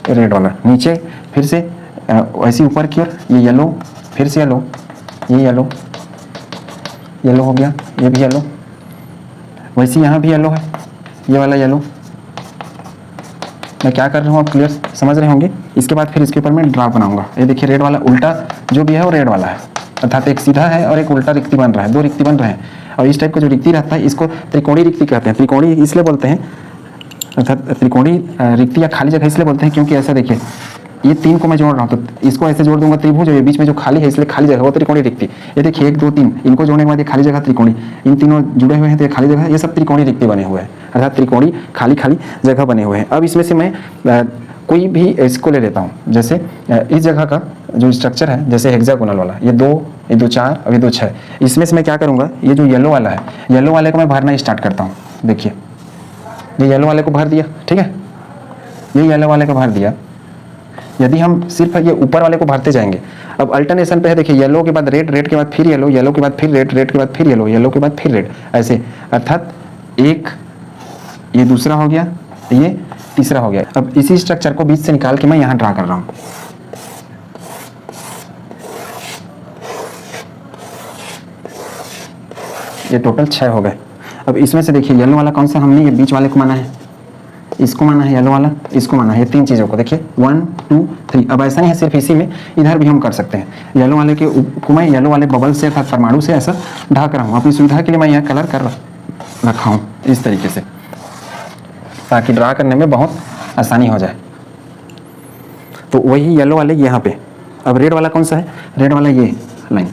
ये रेड वाला नीचे, फिर से ऐसी ऊपर की ओर ये येलो, फिर से येलो, ये येलो, येलो हो गया, ये भी येलो, वैसे यहाँ भी येलो है, ये वाला येलो। मैं क्या कर रहा हूँ आप क्लियर समझ रहे होंगे। इसके बाद फिर इसके ऊपर मैं ड्राफ बनाऊंगा। ये देखिए रेड वाला उल्टा जो भी है वो रेड वाला है, अर्थात एक सीधा है और एक उल्टा रिक्ति बन रहा है, 2 रिक्ति बन रहे हैं। और इस टाइप का जो रिक्ति रहता है इसको त्रिकोणीय रिक्ति कहते हैं। त्रिकोणीय इसलिए बोलते हैं, अर्थात त्रिकोणीय रिक्ति या खाली जगह इसलिए बोलते हैं क्योंकि ऐसा देखिए ये 3 को मैं जोड़ रहा हूँ तो इसको ऐसे जोड़ दूंगा त्रिभुज, ये बीच में जो खाली है इसलिए खाली जगह वो त्रिकोणीय रिक्ति। ये देखिए 1 2 3 इनको जोड़ने के बाद ये खाली जगह त्रिकोणीय, इन तीनों जुड़े हुए हैं तो ये खाली जगह, ये सब त्रिकोणीय रिक्ति बने हुए हैं, अर्थात त्रिकोणीय खाली खाली जगह बने हुए हैं। अब इसमें से मैं कोई भी इसको ले लेता हूँ, जैसे इस जगह का जो स्ट्रक्चर है जैसे हेक्सागोनल वाला, ये 2 ये 2 4 और ये 2 6, इसमें से मैं क्या करूँगा, ये जो येलो वाला है येलो वाले को मैं भरना स्टार्ट करता हूँ। देखिए ये येलो वाले को भर दिया, ठीक है, ये येलो वाले को भर दिया। यदि हम सिर्फ ये ऊपर वाले को भरते जाएंगे, अब अल्टरनेशन पे है, देखिए येलो के बाद रेड, रेड के बाद फिर येलो, येलो के बाद फिर रेड, रेड के बाद फिर येलो, येलो के बाद फिर रेड, ऐसे, अर्थात एक ये दूसरा हो गया, ये तीसरा हो गया। अब इसी स्ट्रक्चर को बीच से निकाल के मैं यहाँ ड्रा कर रहा हूँ। ये टोटल 6 हो गए। अब इसमें से देखिए येलो वाला कौन सा, हमने ये बीच वाले को माना है, इसको माना है येलो वाला, इसको माना है, ये 3 चीज़ों को देखिए 1 2 3। अब ऐसा नहीं है सिर्फ इसी में, इधर भी हम कर सकते हैं। येलो वाले के को मैं येलो वाले बबल से अर्थात परमाणु से ऐसा ढक रहा हूँ। अपनी सुविधा के लिए मैं यहाँ कलर कर रखा हूँ इस तरीके से, ताकि ड्रा करने में बहुत आसानी हो जाए। तो वही येलो वाले यहाँ पे। अब रेड वाला कौन सा है, रेड वाला ये लाइन।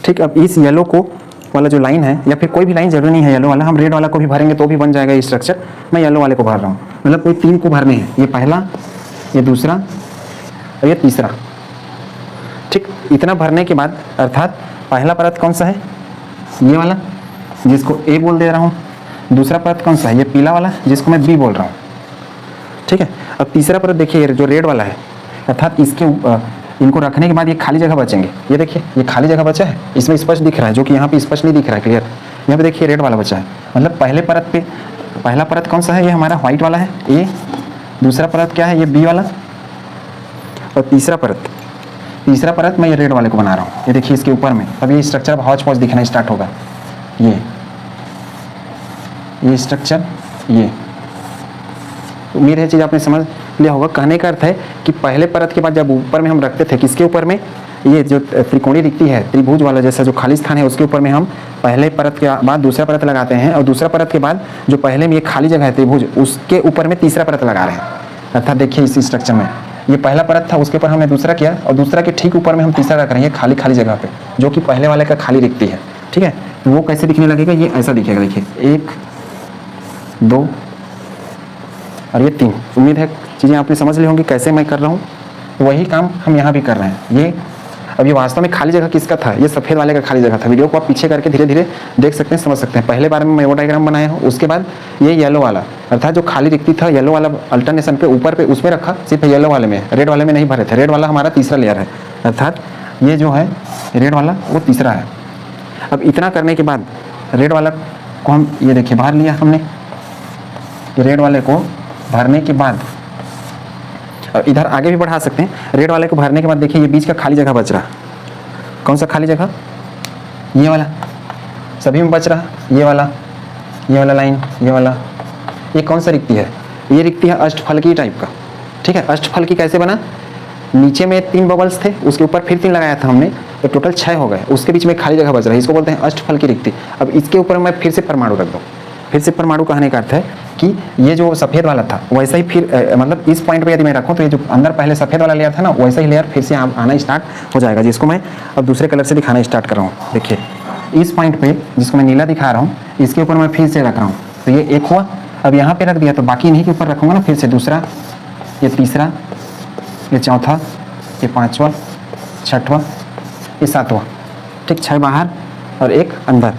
ठीक, अब इस येलो को वाला जो लाइन है या फिर कोई भी लाइन जरूरी नहीं है येलो वाला, हम रेड वाला को भी भरेंगे तो भी बन जाएगा ये स्ट्रक्चर। मैं येलो वाले को भर रहा हूँ, मतलब कोई 3 को भरने हैं, ये पहला, ये दूसरा और ये तीसरा। ठीक, इतना भरने के बाद अर्थात पहला परत कौन सा है, ये वाला जिसको ए बोल दे रहा हूँ। दूसरा परत कौन सा है, ये पीला वाला जिसको मैं बी बोल रहा हूँ। ठीक है, अब तीसरा परत देखिए जो रेड वाला है, अर्थात इसके इनको रखने के बाद ये खाली जगह बचेंगे। ये देखिए ये खाली जगह बचा है, इसमें स्पष्ट दिख रहा है, जो कि यहाँ पे स्पष्ट नहीं दिख रहा है क्लियर। यहाँ पे देखिए रेड वाला बचा है, मतलब पहले परत पे पहला परत कौन सा है, ये हमारा व्हाइट वाला है ए। दूसरा परत क्या है, ये बी वाला। और तीसरा परत मैं ये रेड वाले को बना रहा हूँ। ये देखिए इसके ऊपर में अब ये स्ट्रक्चर अब हौच पौच दिखना स्टार्ट होगा। ये स्ट्रक्चर, ये उम्मीद है चीज़ आपने समझ लिया होगा। कहने का अर्थ है कि पहले परत के बाद जब ऊपर में हम रखते थे, किसके ऊपर में, ये जो त्रिकोणीय रिक्ति है त्रिभुज वाला जैसा जो खाली स्थान है उसके ऊपर में हम पहले परत के बाद दूसरा परत लगाते हैं, और दूसरा परत के बाद जो पहले में ये खाली जगह है त्रिभुज उसके ऊपर में तीसरा परत लगा रहे हैं। अर्थात देखिए इस स्ट्रक्चर में ये पहला परत था, उसके ऊपर हमने दूसरा किया और दूसरा के ठीक ऊपर में हम तीसरा रख रहे हैं खाली खाली जगह पे, जो कि पहले वाले का खाली रिक्ति है। ठीक है, तो वो कैसे दिखने लगेगा, ये ऐसा दिखेगा। देखिए 1 2 और ये 3। उम्मीद है चीज़ें आपने समझ ली होंगी कैसे मैं कर रहा हूँ। वही काम हम यहाँ भी कर रहे हैं। ये अब ये वास्तव में खाली जगह किसका था, ये सफ़ेद वाले का खाली जगह था। वीडियो को आप पीछे करके धीरे धीरे देख सकते हैं, समझ सकते हैं। पहले बार में मैं वो डायग्राम बनाया हूँ, उसके बाद ये येलो वाला अर्थात जो खाली रिक्ति था येलो वाला अल्टरनेशन पे ऊपर पे उसमें रखा, सिर्फ येलो वाले में, रेड वाले में नहीं भरे थे। रेड वाला हमारा तीसरा लेयर है, अर्थात ये जो है रेड वाला वो तीसरा है। अब इतना करने के बाद रेड वाला को हम ये देखिए भर लिया हमने। रेड वाले को भरने के बाद इधर आगे भी बढ़ा सकते हैं। रेड वाले को भरने के बाद देखिए ये बीच का खाली जगह बच रहा, कौन सा खाली जगह, ये वाला सभी में बच रहा, ये वाला लाइन, ये वाला। ये कौन सा रिक्ति है, ये रिक्ति है अष्टफलकी टाइप का। ठीक है, अष्टफलकी कैसे बना, नीचे में 3 बबल्स थे, उसके ऊपर फिर 3 लगाया था हमने, तो टोटल 6 हो गए। उसके बीच में खाली जगह बच रहा है, इसको बोलते हैं अष्टफल की रिक्ति। अब इसके ऊपर मैं फिर से परमाणु रख दूँ। फिर से परमाणु कहने का अर्थ है कि ये जो सफ़ेद वाला था वैसा ही फिर मतलब इस पॉइंट पे यदि मैं रखूँ तो ये जो अंदर पहले सफ़ेद वाला लेयर था ना, वैसा ही लेयर फिर से आना स्टार्ट हो जाएगा, जिसको मैं अब दूसरे कलर से दिखाना स्टार्ट कर रहा हूँ। देखिए इस पॉइंट पे जिसको मैं नीला दिखा रहा हूँ, इसके ऊपर मैं फिर से रख रहा हूँ, तो ये एक हुआ। अब यहाँ पे रख दिया तो बाकी इन्हीं के ऊपर रखूँगा ना, फिर से दूसरा, ये तीसरा, ये चौथा, ये पाँचवा, छठवां, ये सातवां। ठीक, 6 बाहर और 1 अंदर।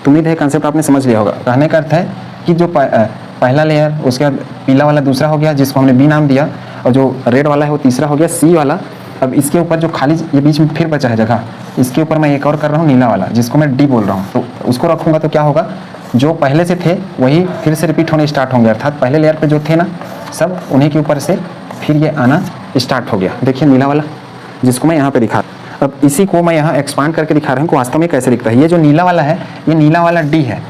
तो उम्मीद है कंसेप्ट आपने समझ लिया होगा। कहने का अर्थ है कि जो पहला लेयर, उसके बाद पीला वाला दूसरा हो गया जिसको हमने बी नाम दिया, और जो रेड वाला है वो तीसरा हो गया सी वाला। अब इसके ऊपर जो खाली ये बीच में फिर बचा है जगह, इसके ऊपर मैं एक और कर रहा हूँ नीला वाला, जिसको मैं डी बोल रहा हूँ। तो उसको रखूँगा तो क्या होगा, जो पहले से थे वही फिर से रिपीट होने स्टार्ट होंगे, अर्थात पहले लेयर पे जो थे ना सब, उन्हीं के ऊपर से फिर ये आना स्टार्ट हो गया। देखिए नीला वाला जिसको मैं यहाँ पे दिखा, अब इसी को मैं यहाँ एक्सपांड करके दिखा रहा हूँ कि वास्तव में कैसे दिखता है। ये जो नीला वाला है, ये नीला वाला डी है।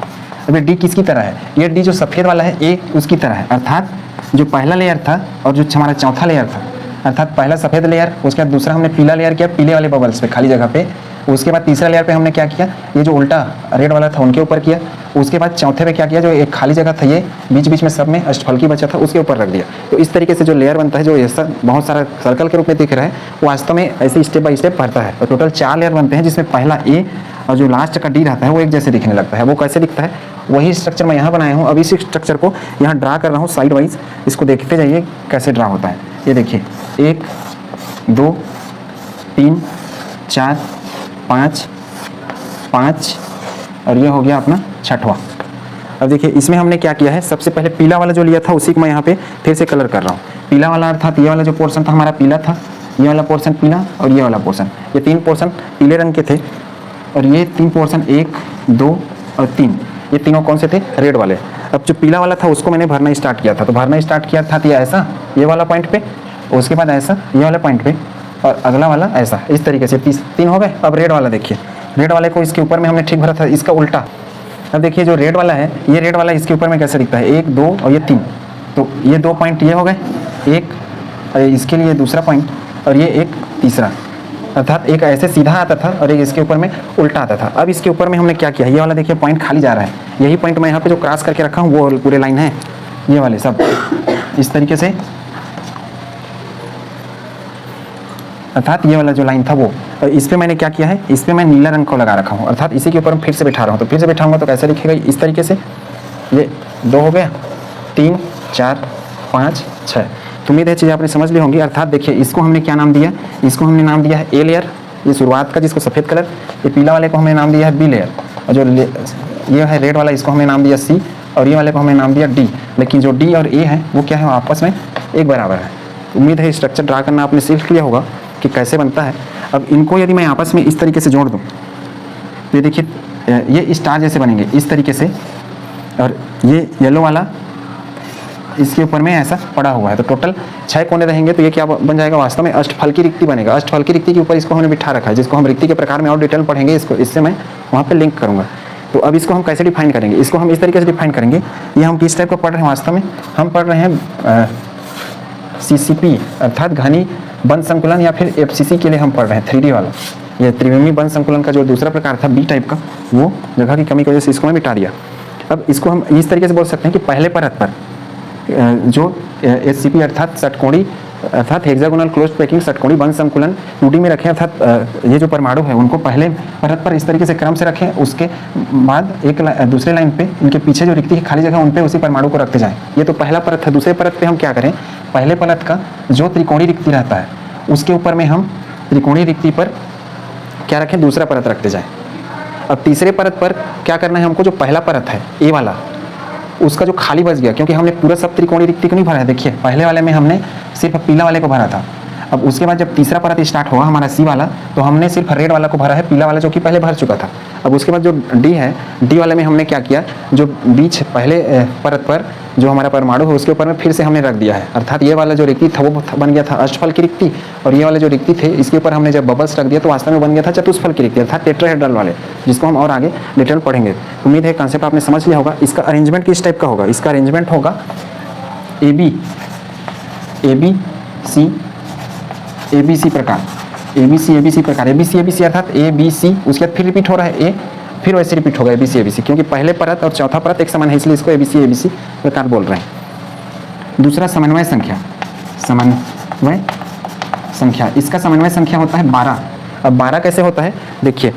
अब ये डी किसकी तरह है, ये डी जो सफ़ेद वाला है ए उसकी तरह है, अर्थात जो पहला लेयर था और जो हमारा चौथा लेयर था, अर्थात पहला सफ़ेद लेयर, उसके बाद दूसरा हमने पीला लेयर किया पीले वाले बबल्स पे खाली जगह पे, उसके बाद तीसरा लेयर पे हमने क्या किया, ये जो उल्टा रेड वाला था उनके ऊपर किया, उसके बाद चौथे पे क्या किया, जो एक खाली जगह था ये बीच बीच में सब में अष्टफलकी बचा था उसके ऊपर रख दिया। तो इस तरीके से जो लेयर बनता है, जो ऐसा बहुत सारा सर्कल के रूप में दिख रहा है, वो वास्तव में ऐसे स्टेप बाय स्टेप बढ़ता है। और टोटल 4 लेयर बनते हैं, जिसमें पहला ए और जो लास्ट का डी रहता है वो एक जैसे दिखने लगता है। वो कैसे दिखता है, वही स्ट्रक्चर मैं यहाँ बनाया हूँ। अब इस स्ट्रक्चर को यहाँ ड्रा कर रहा हूँ साइड वाइज, इसको देखते जाइए कैसे ड्रा होता है। ये देखिए 1 2 3 4 5 5 और ये हो गया अपना छठवां। अब देखिए इसमें हमने क्या किया है, सबसे पहले पीला वाला जो लिया था उसी को मैं यहाँ पे फिर से कलर कर रहा हूँ। पीला वाला अर्थात ये वाला जो पोर्शन था हमारा पीला था, ये वाला पोर्शन पीला और ये वाला पोर्शन, ये 3 पोर्शन पीले रंग के थे, और ये 3 पोर्शन 1 2 और 3, ये तीनों कौन से थे, रेड वाले। अब जो पीला वाला था उसको मैंने भरना स्टार्ट किया था, तो भरना स्टार्ट किया था ये ऐसा, ये वाला पॉइंट पे, उसके बाद ऐसा ये वाले पॉइंट पे, और अगला वाला ऐसा, इस तरीके से 3 हो गए। अब रेड वाला देखिए, रेड वाले को इसके ऊपर में हमने ठीक भरा था, इसका उल्टा। अब देखिए जो रेड वाला है, ये रेड वाला इसके ऊपर में कैसे दिखता है, 1 2 और ये 3, तो ये 2 पॉइंट ये हो गए, एक इसके लिए दूसरा पॉइंट और ये एक तीसरा, अर्थात एक ऐसे सीधा आता था और एक इसके ऊपर में उल्टा आता था। अब इसके ऊपर में हमने क्या किया, ये वाला देखिए पॉइंट खाली जा रहा है, यही पॉइंट मैं यहाँ पे जो क्रॉस करके रखा हूँ वो पूरे लाइन है, ये वाले सब इस तरीके से, अर्थात ये वाला जो लाइन था वो, इस पे मैंने क्या किया है, इस पे मैं नीला रंग को लगा रखा हूँ, अर्थात इसी के ऊपर फिर से बैठा रहा हूँ। तो फिर से बैठाऊंगा तो कैसे दिखेगा, इस तरीके से, ये 2 हो गया, 3 4 5 6। तो उम्मीद है चीज़ें आपने समझ ली होंगी। अर्थात देखिए इसको हमने क्या नाम दिया, इसको हमने नाम दिया है ए लेयर, ये शुरुआत का जिसको सफ़ेद कलर, ये पीला वाले को हमने नाम दिया है बी लेयर, और जो ये है रेड वाला इसको हमने नाम दिया सी, और ये वाले को हमने नाम दिया डी। लेकिन जो डी और ए है वो क्या है, आपस में एक बराबर है। उम्मीद है स्ट्रक्चर ड्रा करना आपने सीख लिया होगा कि कैसे बनता है। अब इनको यदि मैं आपस में इस तरीके से जोड़ दूँ तो ये देखिए ये स्टार जैसे बनेंगे इस तरीके से, और ये येलो वाला इसके ऊपर में ऐसा पड़ा हुआ है, तो टोटल 6 कोने रहेंगे। तो ये क्या बन जाएगा, वास्तव में अष्टफल की रिक्ति बनेगा। अष्टफल की रिक्ति के ऊपर इसको हमने बिठा रखा है, जिसको हम रिक्ति के प्रकार में और डिटेल पढ़ेंगे, इसको इससे मैं वहाँ पे लिंक करूँगा। तो अब इसको हम कैसे डिफाइन करेंगे, इसको हम इस तरीके से डिफाइन करेंगे। ये हम किस टाइप का पढ़ रहे हैं, वास्तव में हम पढ़ रहे हैं CCP अर्थात घनी बंद संकुलन, या फिर FCC के लिए हम पढ़ रहे हैं 3D वाला। ये त्रिविमी बंद संकुलन का जो दूसरा प्रकार था बी टाइप का, वो जगह की कमी की वजह से इसको मैं मिटा दिया। अब इसको हम इस तरीके से बोल सकते हैं कि पहले परत पर जो SCP अर्थात षटकोणी अर्थात हेक्सागोनल क्लोज पैकिंग षटकोणी बंद संकुलन 2D में रखें, अर्थात ये जो परमाणु है उनको पहले परत पर इस तरीके से क्रम से रखें, उसके बाद एक दूसरे लाइन पे इनके पीछे जो रिक्ति है खाली जगह उन पे उसी परमाणु को रखते जाएं। ये तो पहला परत है। दूसरे परत पे हम क्या करें, पहले परत का जो त्रिकोणीय रिक्ति रहता है उसके ऊपर में हम त्रिकोणीय रिक्ति पर क्या रखें, दूसरा परत रखते जाएं। अब तीसरे परत पर क्या करना है हमको, जो पहला परत है ए वाला उसका जो खाली बच गया, क्योंकि हमने पूरा सब त्रिकोणीय रिक्ति को नहीं भरा है। देखिए पहले वाले में हमने सिर्फ पीला वाले को भरा था। अब उसके बाद जब तीसरा परत स्टार्ट हुआ हमारा सी वाला, तो हमने सिर्फ रेड वाला को भरा है, पीला वाला जो कि पहले भर चुका था। अब उसके बाद जो डी है, डी वाले में हमने क्या किया, जो बीच पहले परत पर जो हमारा परमाणु है उसके ऊपर में फिर से हमने रख दिया है, अर्थात ये वाला जो रिक्ति था वो बन गया था अष्टफल की रिक्ति, और ये वाले जो रिक्ति थे इसके ऊपर हमने जब बबल्स रख दिया तो वास्तव में बन गया था चतुष्फल की रिक्ति अर्थात टेट्राहेड्रल वाले, जिसको हम और आगे डिटेल पढ़ेंगे। उम्मीद है कंसेप्ट आपने समझ लिया होगा। इसका अरेंजमेंट किस टाइप का होगा, इसका अरेंजमेंट होगा AB C ABC प्रकार, ABC प्रकार, ABC अर्थात ABC, उसके बाद फिर रिपीट हो रहा है A, फिर वैसे रिपीट होगा ABC, क्योंकि पहले परत और चौथा परत एक समान है, इसलिए इसको ABC प्रकार बोल रहे हैं। दूसरा समन्वय संख्या, समन्वय संख्या, इसका समन्वय संख्या होता है 12। अब 12 कैसे होता है देखिए,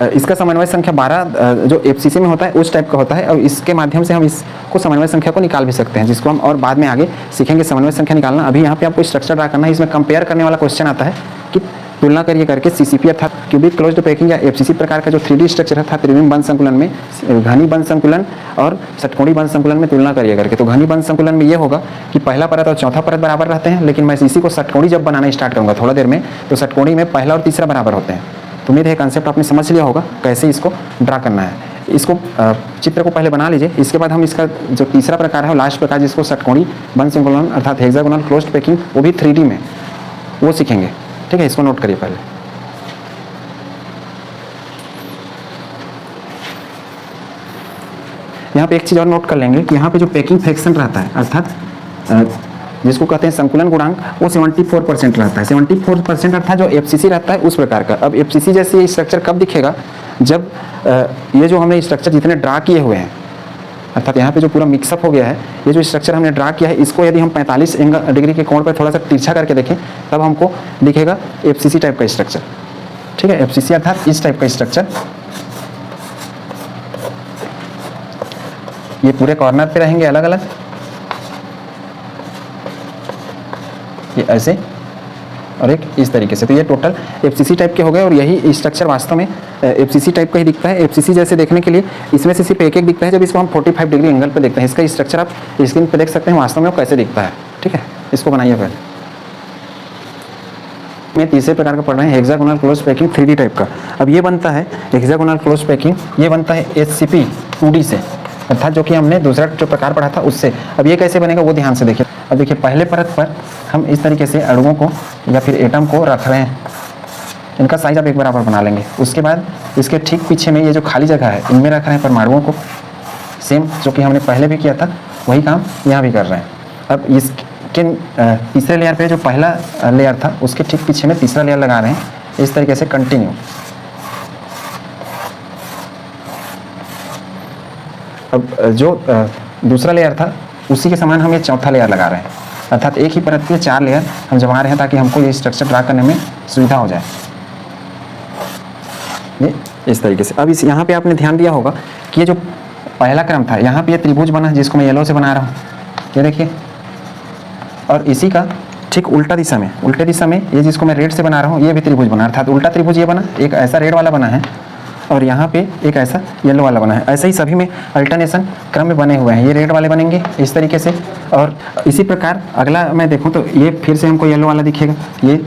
इसका समन्वय संख्या 12 जो FCC में होता है उस टाइप का होता है, और इसके माध्यम से हम इसको समन्वय संख्या को निकाल भी सकते हैं, जिसको हम और बाद में आगे सीखेंगे समन्वय संख्या निकालना। अभी यहाँ पे आपको स्ट्रक्चर ड्रा करना है, इसमें कंपेयर करने वाला क्वेश्चन आता है कि तुलना करिए करके CCP अर्थात क्यूबिक क्लोज्ड पैकिंग या FCC प्रकार का जो 3D स्ट्रक्चर है अर्थात त्रिविम बंध संकुलन में घनी बंध संकुलन और षटकोणी बंध संकुलन में तुलना करिए करके। तो घनी बंध संकुलन में ये होगा कि पहला परत और चौथा परत बराबर रहते हैं, लेकिन मैं इसी को षटकोणी जब बनाना स्टार्ट करूँगा थोड़ा देर में, तो षटकोणी में पहला और तीसरा बराबर होते हैं। तो उम्मीद है कंसेप्ट आपने समझ लिया होगा कैसे इसको ड्रा करना है। इसको चित्र को पहले बना लीजिए, इसके बाद हम इसका जो तीसरा प्रकार है लास्ट प्रकार जिसको षटकोणी बंध संकुलन अर्थात हेक्सागोनल क्लोज्ड पैकिंग, वो भी 3D में, वो सीखेंगे। ठीक है, इसको नोट करिए पहले। यहाँ पे एक चीज़ और नोट कर लेंगे कि यहाँ पे जो पैकिंग फ्रैक्शन रहता है अर्थात जिसको कहते हैं संकुलन गुणांक, वो 74% रहता है। 74% अर्थात जो FCC रहता है उस प्रकार का। अब FCC जैसे स्ट्रक्चर कब दिखेगा, जब ये जो हमने स्ट्रक्चर जितने ड्रा किए हुए हैं अर्थात यहाँ पे जो पूरा मिक्सअप हो गया है, ये जो स्ट्रक्चर हमने ड्रा किया है, इसको यदि हम 45 डिग्री के कोण पर थोड़ा सा तिरछा करके देखें, तब हमको दिखेगा FCC टाइप का स्ट्रक्चर। ठीक है, FCC अर्थात इस टाइप का स्ट्रक्चर, ये पूरे कॉर्नर पे रहेंगे अलग अलग, ये ऐसे और एक इस तरीके से। तो ये टोटल FCC टाइप के हो गए, और यही स्ट्रक्चर वास्तव में FCC टाइप का ही दिखता है। FCC जैसे देखने के लिए इसमें से सिर्फ एक दिखता है जब इसको हम 45 डिग्री एंगल पे देखते हैं। इसका स्ट्रक्चर आप स्क्रीन पे देख सकते हैं वास्तव में वो कैसे दिखता है। ठीक है, इसको बनाइए पहले। मैं तीसरे प्रकार का पढ़ रहे हैं hexagonal close packing 3D type का। अब ये बनता है हेक्सागोनल क्लोज पैकिंग, ये बनता है SCP 2D से, अर्थात जो कि हमने दूसरा जो प्रकार पढ़ा था उससे। अब ये कैसे बनेगा वो ध्यान से देखिए। अब देखिए पहले परत पर हम इस तरीके से अणुओं को या फिर एटम को रख रहे हैं, इनका साइज आप एक बराबर बना लेंगे। उसके बाद इसके ठीक पीछे में ये जो खाली जगह है इनमें रख रहे हैं परमाणुओं को, सेम जो कि हमने पहले भी किया था वही काम यहाँ भी कर रहे हैं। अब इसके तीसरे लेयर पे जो पहला लेयर था उसके ठीक पीछे में तीसरा लेयर लगा रहे हैं, इस तरीके से कंटिन्यू। अब जो दूसरा लेयर था उसी के समान हम ये चौथा लेयर लगा रहे हैं, अर्थात एक ही परत के 4 लेयर हम जमा रहे हैं ताकि हमको ये स्ट्रक्चर ड्रा करने में सुविधा हो जाए। ये इस तरीके से। अब इस यहाँ पे आपने ध्यान दिया होगा कि ये जो पहला क्रम था यहाँ पे ये त्रिभुज बना है जिसको मैं येलो से बना रहा हूँ, ये देखिए। और इसी का ठीक उल्टे दिशा में ये जिसको मैं रेड से बना रहा हूँ ये भी त्रिभुज बना, अर्थात उल्टा त्रिभुज ये बना, एक ऐसा रेड वाला बना है और यहाँ पे एक ऐसा येलो वाला बना है। ऐसे ही सभी में अल्टरनेशन क्रम में बने हुए हैं, ये रेड वाले बनेंगे इस तरीके से। और इसी प्रकार अगला मैं देखूँ तो ये फिर से हमको येलो वाला दिखेगा, ये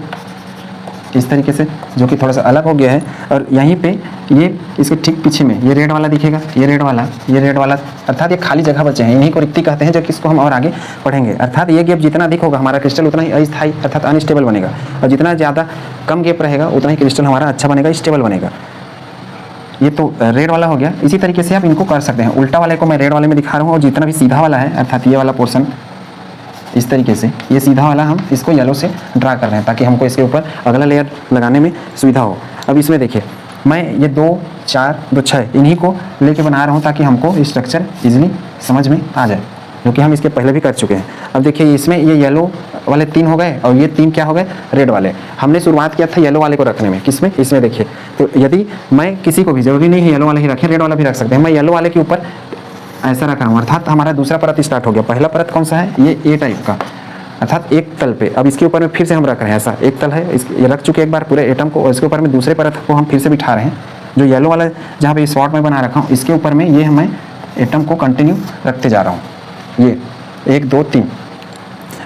इस तरीके से, जो कि थोड़ा सा अलग हो गया है। और यहीं पे ये इसके ठीक पीछे में ये रेड वाला दिखेगा, ये रेड वाला, अर्थात ये खाली जगह बचे हैं, इन्हीं को रिक्ति कहते हैं, जो कि इसको हम और आगे पढ़ेंगे। अर्थात ये गैप जितना अधिक होगा हमारा क्रिस्टल उतना ही अस्थायी अर्थात अनस्टेबल बनेगा, और जितना ज़्यादा कम गैप रहेगा उतना ही क्रिस्टल हमारा अच्छा बनेगा, स्टेबल बनेगा। ये तो रेड वाला हो गया। इसी तरीके से आप इनको कर सकते हैं। उल्टा वाले को मैं रेड वाले में दिखा रहा हूँ, और जितना भी सीधा वाला है अर्थात ये वाला पोर्शन इस तरीके से, ये सीधा वाला हम इसको येलो से ड्रा कर रहे हैं ताकि हमको इसके ऊपर अगला लेयर लगाने में सुविधा हो। अब इसमें देखिए मैं ये 2, 4, 2, 6 इन्हीं को लेके बना रहा हूँ ताकि हमको स्ट्रक्चर इजीली समझ में आ जाए, जो कि हम इसके पहले भी कर चुके हैं। अब देखिए इसमें ये येलो वाले 3 हो गए और ये 3 क्या हो गए, रेड वाले। हमने शुरुआत किया था येलो वाले को रखने में, किसमें, इसमें देखिए। तो यदि मैं किसी को भी, जरूरी नहीं है येलो वाला ही रखें, रेड वाला भी रख सकते हैं, मैं येलो वाले के ऊपर ऐसा रख रहा हूँ, अर्थात हमारा दूसरा परत स्टार्ट हो गया। पहला परत कौन सा है, ये ए टाइप का, अर्थात एक तल पे। अब इसके ऊपर में फिर से हम रख रहे हैं, ऐसा एक तल है, ये रख चुके एक बार पूरे एटम को, और इसके ऊपर में दूसरे परत को हम फिर से बिठा रहे हैं। जो येलो वाला जहाँ पे स्पॉट में बना रखा हूँ इसके ऊपर में ये मैं एटम को कंटिन्यू रखते जा रहा हूँ, ये 1, 2, 3।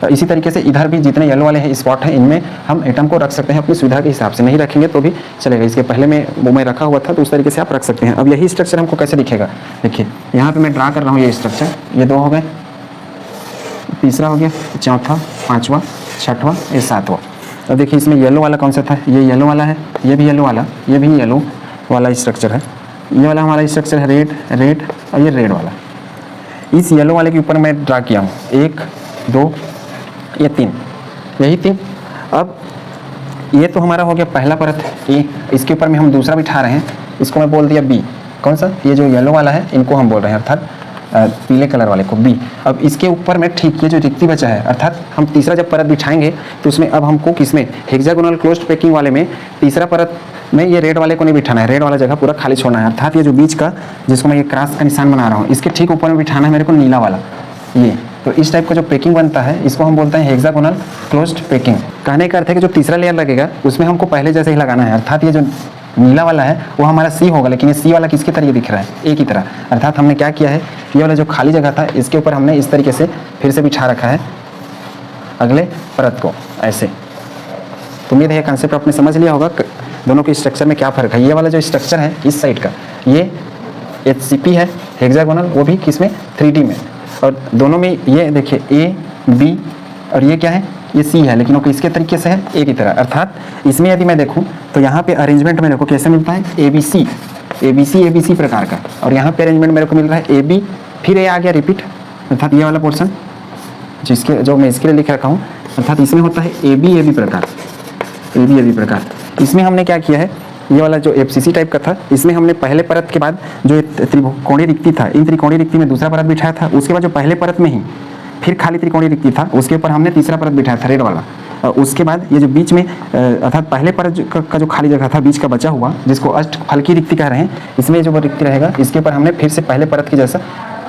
इसी तरीके से इधर भी जितने येलो वाले हैं स्पॉट हैं इनमें हम एटम को रख सकते हैं अपनी सुविधा के हिसाब से, नहीं रखेंगे तो भी चलेगा। इसके पहले में वो मैं रखा हुआ था तो उस तरीके से आप रख सकते हैं। अब यही स्ट्रक्चर हमको कैसे दिखेगा, देखिए यहाँ पे मैं ड्रा कर रहा हूँ ये स्ट्रक्चर, ये 2 हो गए, तीसरा हो गया, चौथा, 5वां, 6वां, ये 7वां। अब देखिए इसमें येलो वाला कौन सा था, ये येलो वाला है, ये भी येलो वाला, ये भी येलो वाला स्ट्रक्चर है। ये वाला हमारा स्ट्रक्चर है रेड और ये रेड वाला। इस येलो वाले के ऊपर मैं ड्रा किया हूँ 1, 2, ये 3, यही थी। अब ये तो हमारा हो गया पहला परत ए, इसके ऊपर में हम दूसरा बिठा रहे हैं, इसको मैं बोल दिया बी। कौन सा? ये जो येलो वाला है इनको हम बोल रहे हैं, अर्थात पीले कलर वाले को बी। अब इसके ऊपर में ठीक ये जो रिक्ति बचा है, अर्थात हम तीसरा जब परत बिछाएंगे तो उसमें अब हमको किसमें, हेक्सागोनल क्लोज्ड पैकिंग वाले में तीसरा परत में ये रेड वाले को नहीं बिठाना है, रेड वाला जगह पूरा खाली छोड़ना है। अर्थात ये जो बीच का, जिसको मैं ये क्रॉस का निशान बना रहा हूँ, इसके ठीक ऊपर में बिठाना है मेरे को नीला वाला ये। तो इस टाइप का जो पैकिंग बनता है इसको हम बोलते हैं हेक्सागोनल क्लोज्ड पैकिंग। कहने का अर्थ है कि जो तीसरा लेयर लगेगा उसमें हमको पहले जैसे ही लगाना है, अर्थात ये जो नीला वाला है वो हमारा सी होगा, लेकिन ये सी वाला किसके तरह दिख रहा है, ए की तरह। अर्थात हमने क्या किया है, ये वाला जो खाली जगह था इसके ऊपर हमने इस तरीके से फिर से बिछा रखा है अगले परत को, ऐसे। तो उम्मीद है ये कंसेप्ट आपने समझ लिया होगा दोनों के स्ट्रक्चर में क्या फ़र्क है। ये वाला जो स्ट्रक्चर है इस साइड का, ये HCP है हेक्सागोनल, वो भी किसमें, 3D में। और दोनों में ये देखिए ए बी, और ये क्या है, ये सी है, लेकिन वो किसके तरीके से है, ए की तरह। अर्थात इसमें यदि मैं देखूं तो यहाँ पे अरेंजमेंट मेरे को कैसे मिलता है, ABC प्रकार का, और यहाँ पे अरेंजमेंट मेरे को मिल रहा है AB, फिर ए आ गया रिपीट, अर्थात ये वाला पोर्शन जिसके जो मैं इसके लिए लिख रखा हूँ, अर्थात इसमें होता है AB प्रकार। इसमें हमने क्या किया है, ये वाला जो FCC टाइप का था, इसमें हमने पहले परत के बाद जो त्रिकोणीय रिक्ति था, इन त्रिकोणीय रिक्ति में दूसरा परत बिठाया था। उसके बाद जो पहले परत में ही फिर खाली त्रिकोणीय रिक्ति था, उसके ऊपर हमने तीसरा परत बिठाया था रेड वाला। उसके बाद ये जो बीच में अर्थात पहले परत का जो खाली जगह था बीच का बचा हुआ, जिसको अष्टफलकी रिक्ति कह रहे हैं, इसमें जो रिक्ति रहेगा इसके ऊपर हमने फिर से पहले परत की जैसा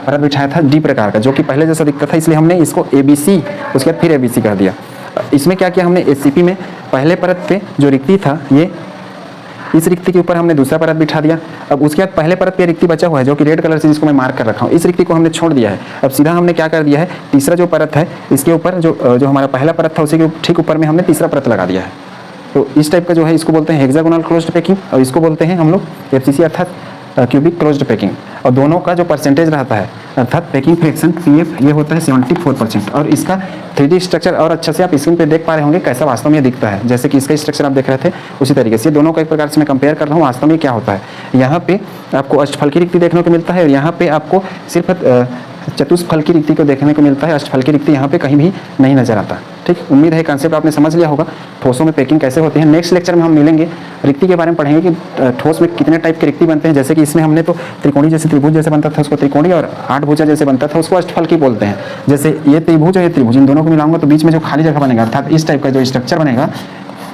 परत बिछाया था D प्रकार का, जो कि पहले जैसा दिखता था, इसलिए हमने इसको ABC, उसके बाद फिर ABC कह दिया। इसमें क्या किया हमने, HCP में पहले परत पे जो रिक्ति था, ये इस रिक्ति के ऊपर हमने दूसरा परत बिठा दिया। अब उसके बाद पहले परत पे रिक्ति बचा हुआ है जो कि रेड कलर से जिसको मैं मार्क कर रखा हूँ, इस रिक्ति को हमने छोड़ दिया है। अब सीधा हमने क्या कर दिया है, तीसरा जो परत है इसके ऊपर जो हमारा पहला परत था उसी के ठीक ऊपर में हमने तीसरा परत लगा दिया है। तो इस टाइप का जो है इसको बोलते हैं हेक्सागोनल क्लोज्ड पैकिंग, और इसको बोलते हैं हम लोग FCC अर्थात क्यूबिक क्लोज्ड पैकिंग। और दोनों का जो परसेंटेज रहता है, अर्थात पैकिंग फ्रैक्शन PF, ये होता है 74%। और इसका 3D स्ट्रक्चर और अच्छे से आप स्क्रीन पे देख पा रहे होंगे कैसा वास्तव में दिखता है, जैसे कि इसका स्ट्रक्चर आप देख रहे थे उसी तरीके से। दोनों का एक प्रकार से मैं कंपेयर कर रहा हूँ वास्तव में क्या होता है। यहाँ पे आपको अष्टफलकी रिक्ति देखने को मिलता है, और यहाँ पे आपको सिर्फ चतुष्फलकी रिक्ति को देखने को मिलता है। अष्टफलकी रिक्ति यहाँ पे कहीं भी नहीं नजर आता। ठीक, उम्मीद है कंसेप्ट आपने समझ लिया होगा ठोसों में पैकिंग कैसे होती है। नेक्स्ट लेक्चर में हम मिलेंगे, रिक्ति के बारे में पढ़ेंगे कि ठोस में कितने टाइप के रिक्ति बनते हैं। जैसे कि इसमें हमने तो त्रिकोणी जैसे त्रिभुज जैसे बनता था उसको त्रिकोणी, और आठ भुजा जैसे बनता था उसको अष्टफलकी बोलते हैं। जैसे ये त्रिभुज और ये त्रिभुज, इन दोनों को मिलाऊंगा तो बीच में जो खाली जगह बनेगा, अर्थात इस टाइप का जो स्ट्रक्चर बनेगा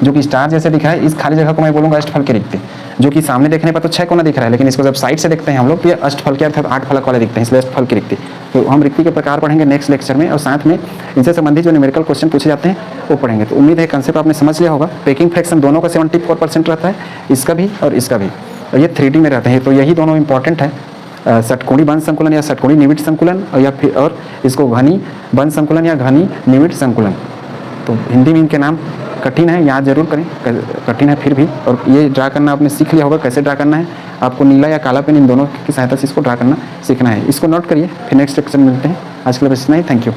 जो कि स्टार जैसे दिखा है, इस खाली जगह को मैं बोलूँगा अष्टफलकी रिक्ति। जो कि सामने देखने पर तो 6 कोना दिख रहा है, लेकिन इसको जब साइड से देखते हैं हम लोग तो ये अष्टफलकी अर्थात 8 फलक वाले दिखते हैं, इसलिए अष्टफलकी रिक्ति। तो हम रिक्ति के प्रकार पढ़ेंगे नेक्स्ट लेक्चर में, और साथ में इनसे संबंधित जो न्यूमेरिकल क्वेश्चन पूछे जाते हैं वो पढ़ेंगे। तो उम्मीद है कंसेप्ट आपने समझ लिया होगा। पैकिंग फ्रैक्शन दोनों का 74% रहता है, इसका भी और इसका भी, और ये 3D में रहते हैं। तो यही दोनों इंपॉर्टेंट है, षटकोणी बंध संकुलन या षटकोणी निविड संकुलन, या फिर और इसको घनी बंध संकुलन या घनी निविड संकुलन। तो हिंदी में इनके नाम कठिन है, याद जरूर करें, कठिन है फिर भी। और ये ड्रा करना आपने सीख लिया होगा कैसे ड्रा करना है। आपको नीला या काला पेन इन दोनों की सहायता से इसको ड्रा करना सीखना है। इसको नोट करिए, फिर नेक्स्ट लेक्चर में मिलते हैं। आज के लिए बस इतना ही, थैंक यू।